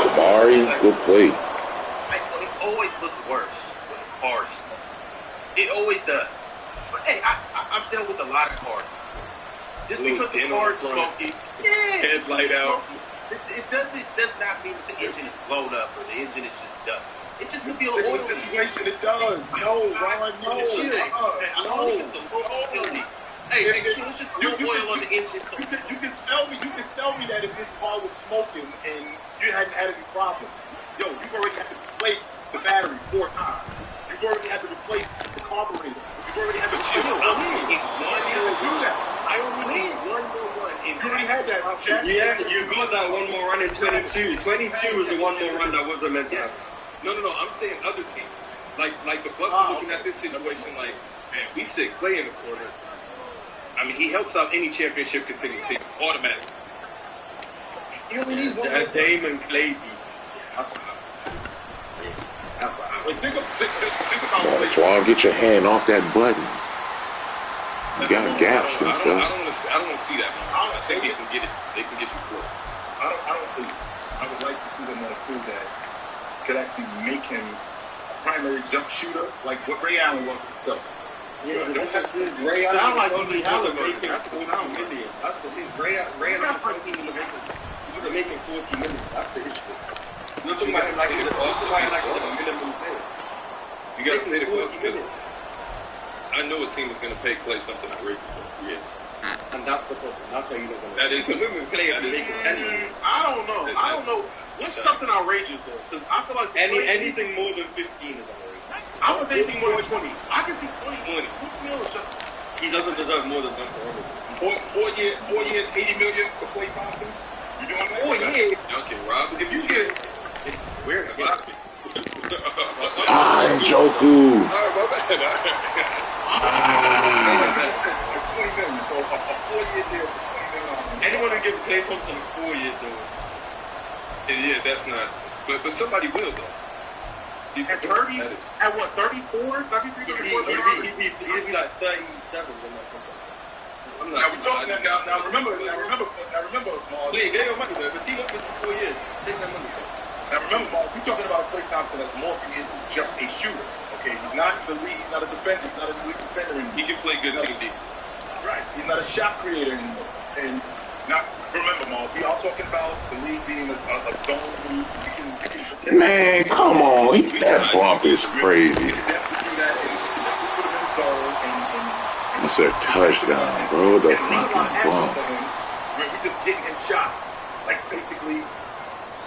Kamari, good play. It always looks worse with cars. It always does. But hey, I'm dealing with a lot of cars. Just because the car is smoky, heads light out. It does not mean that the engine is blown up or the engine is just done. It just could be an oil situation. It does. No, Ron, no. Hey, it's just no oil on the engine. You can sell me that if this car was smoking and you hadn't had any problems. Yo, you've already had to replace the battery 4 times. You've already had to replace the carburetor. You've already had to I only need one more run. You already had that. Yeah, you got that one more run in 22. 22 was the one more run that wasn't meant to happen. No. I'm saying other teams. Like the Bucks are looking at this situation like, man, we sit Klay in the corner. I mean, he helps out any championship contending team automatically. You only need one. Dame and Klay defense. That's what happens. That's what happens. Think about Come on, Twan, get your hand off that button. You got gaps and stuff. I don't want to see that. I think they can get it. They can get you close. I don't think. I would like to see them on a crew that could actually make him a primary jump shooter, like what Ray Allen was with the Celtics. Yeah, Ray Allen like Ray Allen making 14 million. That's the thing. Ray Allen wasn't making 14 million. That's the issue. You're talking about him like he's a minimum player. You got to pay the cost. I know a team is going to pay Klay something outrageous for free agency. And that's the problem. That's why you don't want to. That is the movement. Klay making 10 million. I don't know. What's something outrageous though? Because I feel like anything more than 15 is outrageous. I would say anything more than 20. I can see 20. 20 million is just. He doesn't deserve more than Duncan Robinson. 4 years, 80 million for Klay Thompson. You doing that? 4 years. Duncan Robinson. If you get, Where? Njoku. My bad. like 20 million. So a 4-year deal for 20 million. Anyone who gives Klay Thompson a 4-year deal. Yeah, that's not. But somebody will though. At 30, at what, 34, 33, 34? He'd be like 37 when that contract starts. Now we're talking now remember, Mars. Yeah, get your money though. But team up with 4 years. Take that money. Now remember, Mars, we're talking about Klay Thompson that's morphing into just a shooter. Okay, he's not the lead, he's not a defender, he's not a lead defender anymore. He can play good team defense. Right. He's not a shot creator anymore. And not remember, Mars, we are talking about the league being a zone league. Man, come on. That bump is crazy. That's a touchdown, bro. The fucking bump. We're just getting him shots. Like basically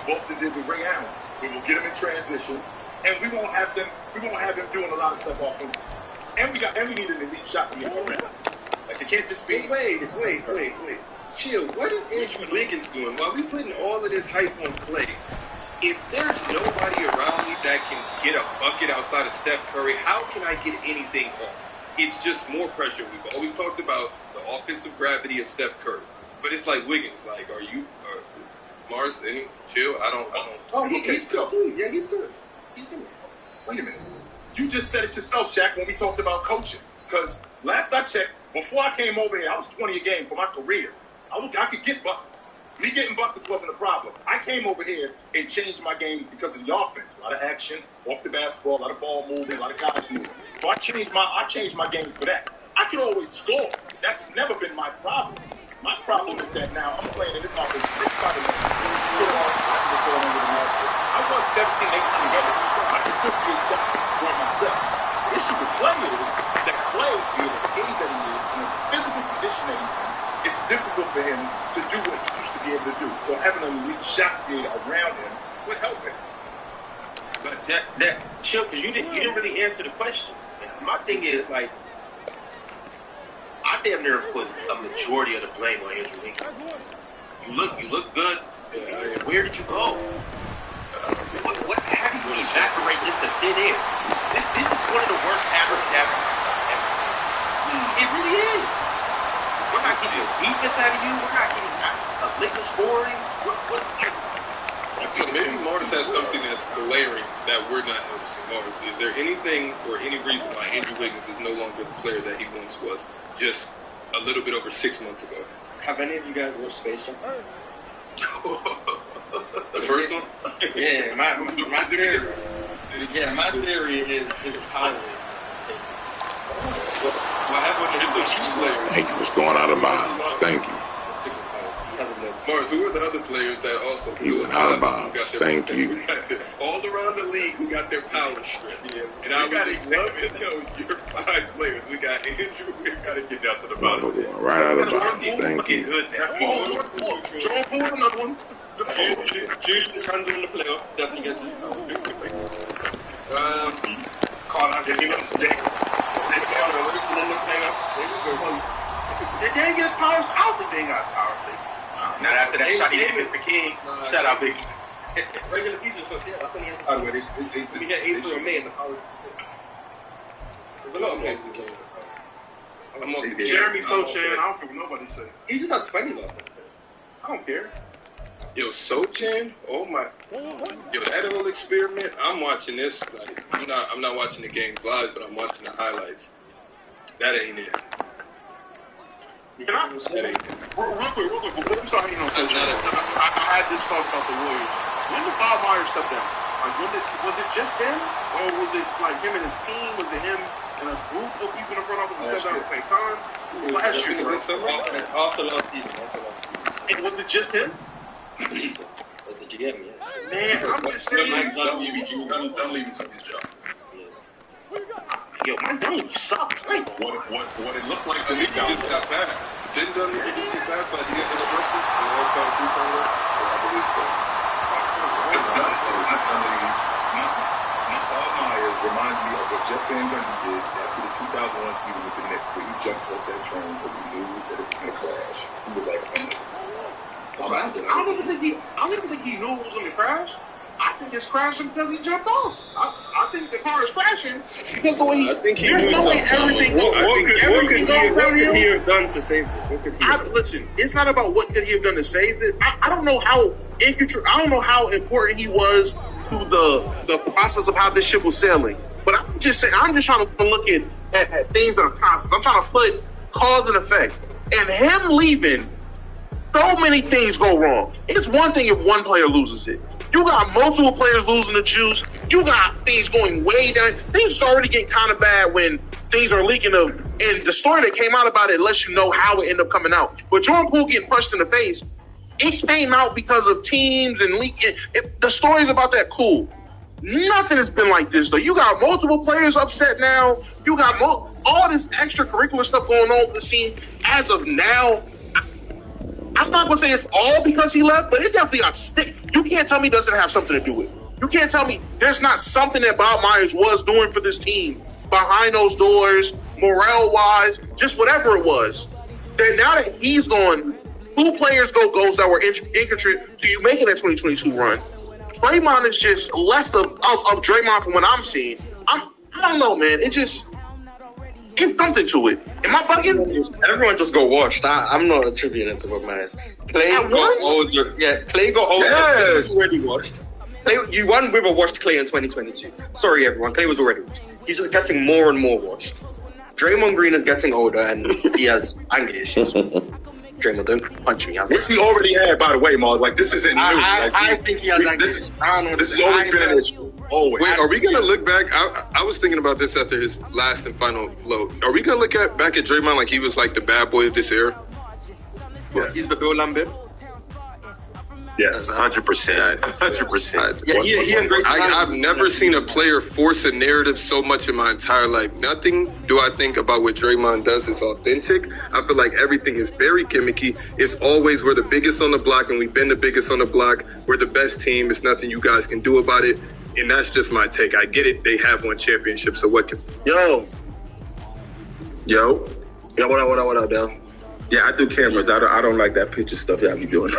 Boston did with Ray Allen. We will get him in transition. And we won't have him doing a lot of stuff offensively. And we need an elite shot to get around. Like it can't just be Wait. Chill, what is Andrew Wiggins doing? While we putting all of this hype on Klay, if there's nobody around me that can get a bucket outside of Steph Curry, how can I get anything off? It's just more pressure. We've always talked about the offensive gravity of Steph Curry. But it's like Wiggins. Like, are you Mars? Chill. I don't. Oh, he's good too. Yeah, he's good. He's good. Wait a minute. You just said it yourself, Shaq, when we talked about coaching. Because last I checked, before I came over here, I was 20 a game for my career. I could get buckets. Me getting buckets wasn't a problem. I came over here and changed my game because of the offense. A lot of action, off the basketball, a lot of ball moving, a lot of guys moving. So I changed my game for that. I I can always score. That's never been my problem. My problem is that now I'm playing in this offense. I won 17, 18 together. I can still create something for myself. The issue with Clay is that Clay, being the age that he is, and the physical condition that he's in, it's difficult for him to do what he used to be able to do. So having an elite shot being around him would help him. But that chill, because you didn't really answer the question. And my thing is, like, I damn near put a majority of the blame on Andrew Wiggins. You look good. Where did you go? How did you evaporate into thin air? This is one of the worst average I've ever seen. It really is. We're not getting a defense out of you. We're not getting a lick of scoring. Maybe Morris has something that's glaring that we're not noticing. Morris, is there anything or any reason why Andrew Wiggins is no longer the player that he once was just a little bit over 6 months ago? Have any of you guys watched Space Jam? The first one? Yeah, my theory. Yeah, my theory is his powers is contained. What happened to his players? Thank you for going out of bounds. Thank you. Morris, who were the other players that also He was out of bounds. Thank you. All around the league who got their power stripped. Yeah. And I would just love to know your 5 players. We got Andrew. We got to get down to the bottom. Right out of bounds. Thank you. Jordan Poole, another one. Julius Randle in the playoffs definitely gets it. Carl Anthony in the playoffs. They didn't get his powers. I don't think they got powers. Not after that shot he hit against the Kings. Shout out Big Regular season, so yeah, that's when he has the power. We get April and May and the power. There's a lot of players in the game. Jeremy Sochan, I don't care what nobody say. He just had 20 last night. I don't care. Yo, Sochan, oh my, yo, that whole experiment. I'm watching this. Like, I'm not watching the games live, but I'm watching the highlights. That ain't it. Real quick, before we start hating on Sochan, I had this talk about the Warriors. When did Bob Myers step down? Like, was it just him, or was it like him and his team? Was it him and a group of people in the front office that stepped down at the same time? Last year, That's after last season. And was it just him? Was the GM, yeah. Man, I'm just saying. Don't leave his job. Yo, my game sucks. Like, what it looked like to me. He just got passed. Didn't Dunleavy just get passed by the end of the Russell? The all-time three-pointers? I believe so. My Bob Myers reminds me of what Jeff Van Gundy did after the 2001 season with the Knicks, where he jumped off that train because he knew that it was going to crash. He was like, I don't even think he knew it was going to crash. I think it's crashing because he jumped off. I think the car is crashing because the way he. I think he there's no way everything goes. What could he have done to save this? What could he have done? Listen, it's not about what could he have done to save it. I don't know how I don't know how important he was to the process of how this ship was sailing. But I'm just saying, I'm just trying to look at things that are constant. I'm trying to put cause and effect. And him leaving, so many things go wrong. It's one thing if one player loses it. You got multiple players losing the juice. You got things going way down. Things already getting kind of bad when things are leaking of. And the story that came out about it lets you know how it ended up coming out. But Jordan Poole getting punched in the face, it came out because of teams and leaking. The stories about that, cool. Nothing has been like this, though. You got multiple players upset now. You got all this extracurricular stuff going on with the team. As of now, I'm not going to say it's all because he left, but it definitely got stick. You can't tell me it doesn't have something to do with it. You can't tell me there's not something that Bob Myers was doing for this team behind those doors, morale-wise, just whatever it was. That now that he's gone, 2 players goes that were intricate to you making that 2022 run. Draymond is just less of Draymond from what I'm seeing. I don't know, man. It's something to it. Am I bugging? Everyone just got washed. I'm not attributing it to Bob Myers. Clay got older. Yeah, Clay got older. Yes. Already washed. Clay, you won with a washed Clay in 2022. Sorry, everyone. Clay was already washed. He's just getting more and more washed. Draymond Green is getting older and he has anger issues. Draymond, don't punch me. Which we already had, by the way, Mark. Like, this isn't new. I think he has anger issues. This has always been an issue. Oh, wait, are we going to look back? I was thinking about this after his last and final low. Are we going to look back at Draymond like he was like the bad boy of this era? Yes. He's the Bill Lambert. Yes, 100%. 100%. I've never seen a player force a narrative so much in my entire life. Nothing do I think about what Draymond does is authentic. I feel like everything is very gimmicky. It's always we're the biggest on the block, and we've been the biggest on the block. We're the best team. It's nothing you guys can do about it. And that's just my take. I get it. They have won championships, so what can... Yo, what up, Dale? Yeah, I do cameras. I don't like that picture stuff y'all be doing.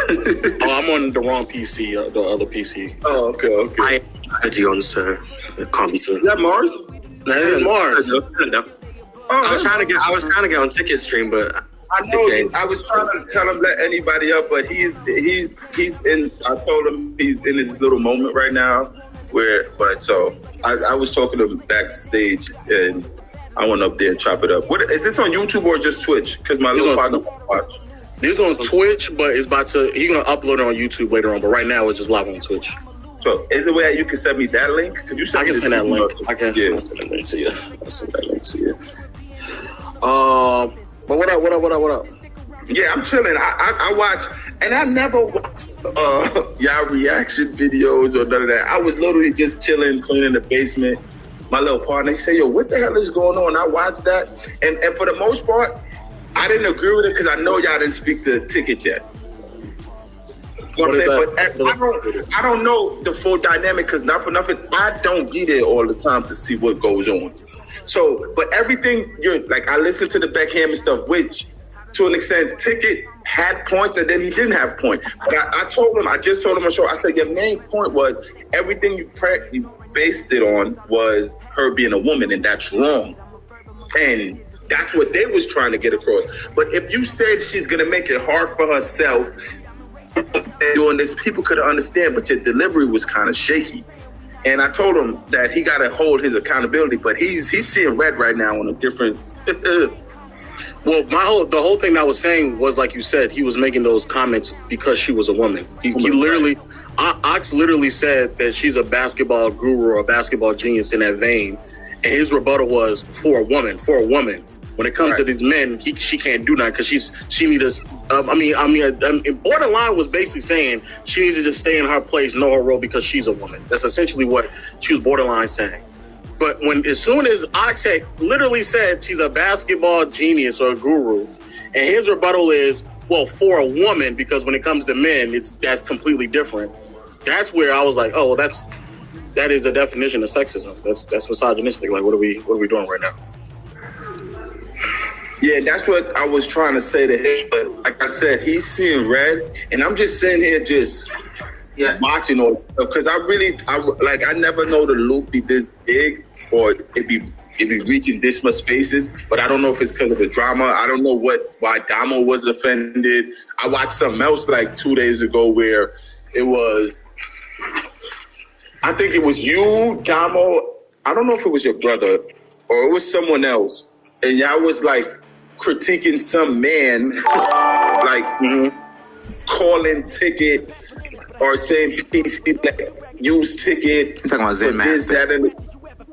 I'm on the wrong PC, the other PC. Oh, okay. I had you on, sir. It can't be seen. Is that Mars? That is Mars. I was trying to get on Ticket Stream, but I know. I was trying to tell him let anybody up, but he's in. I told him he's in his little moment right now. I was talking to him backstage and. I went up there and chop it up. What is this on YouTube or just Twitch? Because my little partner watch. This is on Twitch, but it's about to. He's gonna upload it on YouTube later on. But right now, it's just live on Twitch. So, is there a way you can send me that link? Could you send I can send that link. I can. Yeah. I'll send that link to you. But what up? Yeah, I'm chilling. I watch, and I never watch y'all reaction videos or none of that. I was literally just chilling, cleaning the basement. My little partner, he said, yo, what the hell is going on? I watched that. And for the most part, I didn't agree with it because I know y'all didn't speak the ticket yet. You know what I'm saying? But I don't know the full dynamic because not for nothing, I don't be there all the time to see what goes on. So, but everything, I listened to the Beckham and stuff, which to an extent, Ticket had points and then he didn't have points. But I just told him on the show, I said, your main point was everything you based it on was her being a woman, and that's wrong. And that's what they was trying to get across. But if you said she's going to make it hard for herself doing this, people could understand, but your delivery was kind of shaky. And I told him that he got to hold his accountability, but he's seeing red right now on a different... Well, the whole thing that I was saying was, like you said, he was making those comments because she was a woman. He literally... Ox literally said that she's a basketball guru or a basketball genius in that vein, and his rebuttal was for a woman. When it comes to these men, she can't do that because she needs to. Borderline was basically saying she needs to just stay in her place, know her role because she's a woman. That's essentially what she was borderline saying. But as soon as Ox had literally said she's a basketball genius or a guru, and his rebuttal is, well, for a woman, because when it comes to men, that's completely different. That's where I was like, oh, well, that is a definition of sexism. That's misogynistic. Like, what are we doing right now? Yeah, that's what I was trying to say to him. But like I said, he's seeing red, and I'm just sitting here just watching all because I never know the loop be this big or it be reaching this much spaces, but I don't know if it's because of the drama. I don't know why Damo was offended. I watched something else like 2 days ago where it was, I think it was you, Damo. I don't know if it was your brother or it was someone else. And y'all was like critiquing some man, calling Ticket or saying PC, use Ticket. You're talking about Zen this, that, and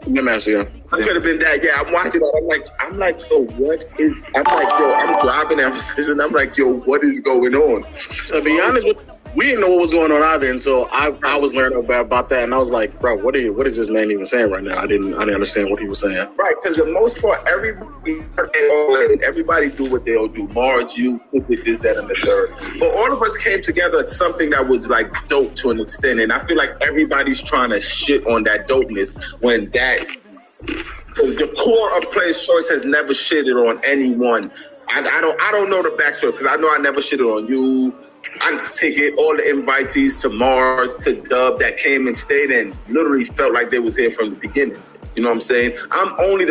yeah. I could have been that. Yeah, I'm watching that. I'm like, yo, what is? I'm like, yo, I'm driving emphasis, and I'm like, yo, what is going on? To be honest with you, we didn't know what was going on either until I was learning about that, and I was like, bro, what is this man even saying right now? I didn't understand what he was saying. Right, because for the most part, everybody do what they'll do. Mars, you, this, that, and the third. But all of us came together at something that was like dope to an extent, and I feel like everybody's trying to shit on that dopeness when the core of Player's Choice has never shitted on anyone. I don't know the backstory because I know I never shitted on you. I take it all the invitees to Mars, to Dub that came and stayed and literally felt like they was here from the beginning. You know what I'm saying? I'm only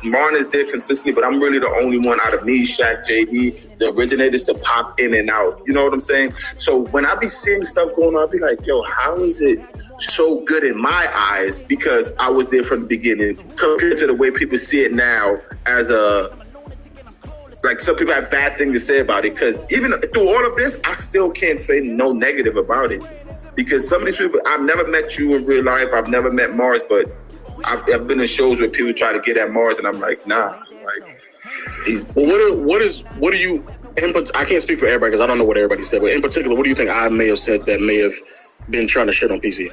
Marn is there consistently, but I'm really the only one out of me, Shaq, JD, the originators to pop in and out. You know what I'm saying? So when I be seeing stuff going on, I be like, yo, how is it so good in my eyes? Because I was there from the beginning compared to the way people see it now as some people have bad things to say about it. Because even through all of this, I still can't say no negative about it. because some of these people, I've never met you in real life. I've never met Mars, but I've been in shows where people try to get at Mars, and I'm like, nah. Like, what do you? I can't speak for everybody because I don't know what everybody said, but in particular, what do you think I may have said that may have been trying to shit on PC?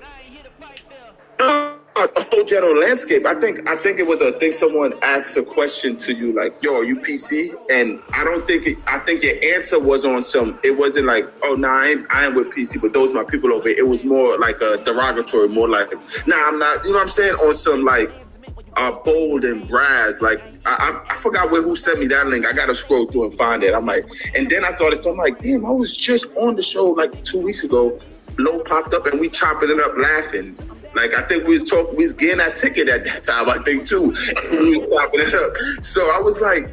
The whole general landscape. I think it was someone asked a question to you like, "Yo, are you PC?" And I think your answer was on some. It wasn't like, "Oh, nah, I ain't with PC, but those are my people over here." It was more like a derogatory, more like, "Nah, I'm not." You know what I'm saying? On some like bold and brass. Like I forgot who sent me that link. I gotta scroll through and find it. I'm like, and then I saw this. I'm like, damn, I was just on the show like 2 weeks ago. Low popped up and we chopping it up laughing. Like, I think we was getting that ticket at that time, I think, too. And we was chopping it up. So I was like,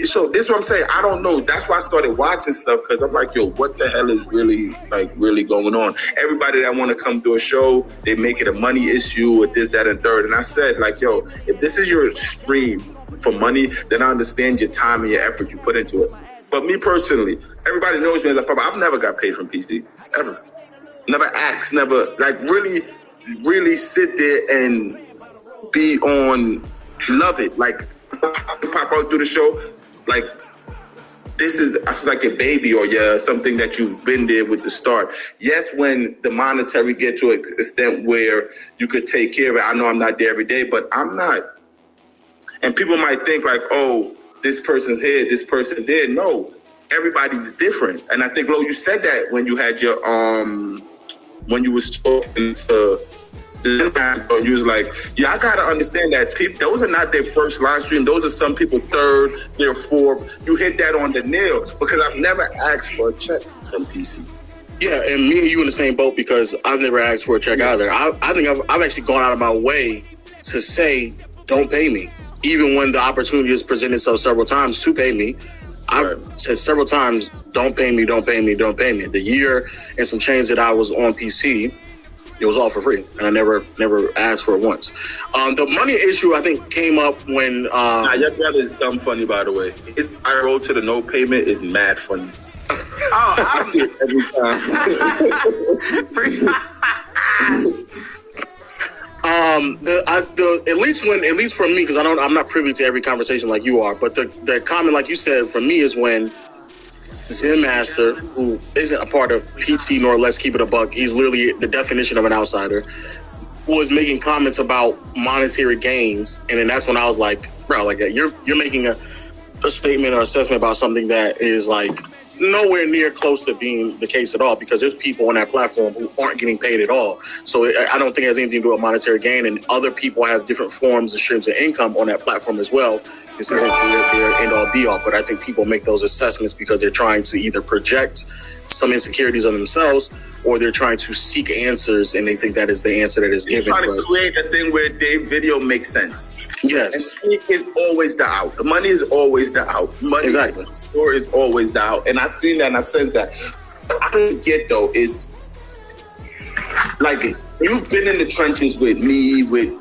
so this is what I'm saying. I don't know. That's why I started watching stuff, because I'm like, yo, what the hell is really going on? Everybody that want to come to a show, they make it a money issue or this, that, and third. And I said, like, yo, if this is your stream for money, then I understand your time and your effort you put into it. But me personally, everybody knows me as a public. I've never got paid from PC, ever. Never asked, never, like, really sit there and be on, love it. Like, pop out through the show, like, this is like a baby or something that you've been there with the start. Yes, when the monetary get to an extent where you could take care of it. I know I'm not there every day, but I'm not. And people might think like, oh, this person's here, this person there. No, everybody's different. And I think, Lo, you said that when you had your, when you was talking to the you was like, yeah, I gotta understand that those are not their first live stream. Those are some people third, their fourth. You hit that on the nail, because I've never asked for a check from PC. Yeah, and me and you in the same boat, because I've never asked for a check either. I think I've actually gone out of my way to say, don't pay me. Even when the opportunity has presented itself several times to pay me, I've said several times, don't pay me, don't pay me, don't pay me. The year and some change that I was on PC, it was all for free, and I never asked for it once. The money issue, I think, came up when... your brother is dumb funny, by the way. His I roll to the no payment is mad funny. I see it every time. At least for me, because I'm not privy to every conversation like you are, but the comment, like you said, for me is when Zen Master, who isn't a part of PC nor Let's Keep It a Buck, he's literally the definition of an outsider, was making comments about monetary gains, and then that's when I was like, bro, like, you're making a statement or assessment about something that is like nowhere near close to being the case at all, because there's people on that platform who aren't getting paid at all. So I don't think it has anything to do with monetary gain, and other people have different forms and streams of income on that platform as well. This isn't their end all be all, but I think people make those assessments because they're trying to either project some insecurities on themselves, or they're trying to seek answers, and they think that is the answer that is given. Trying to create a thing where their video makes sense. Yes. And money is always the out. The money is always the out. Money exactly. The story is always the out. And I've seen that and I sense that. What I don't get, though, is like, you've been in the trenches with me, with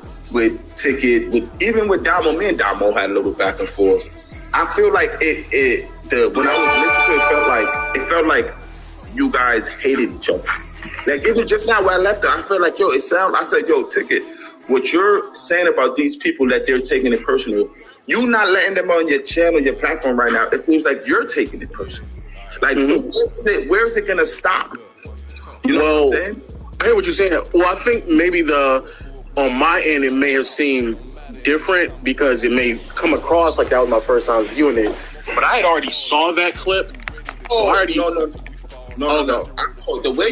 Ticket, even with Damo. Me and Damo had a little back and forth. I feel like when I was listening to it, it felt like you guys hated each other. Like, even just now where I left it, I feel like, I said, Ticket, what you're saying about these people, that they're taking it personal, you not letting them on your channel, your platform right now, it feels like you're taking it personal. Like, where is it going to stop? You know what I'm saying? I hear what you're saying. Well, I think maybe on my end, it may have seemed different because it may come across like that was my first time viewing it. But I had already saw that clip. No. The way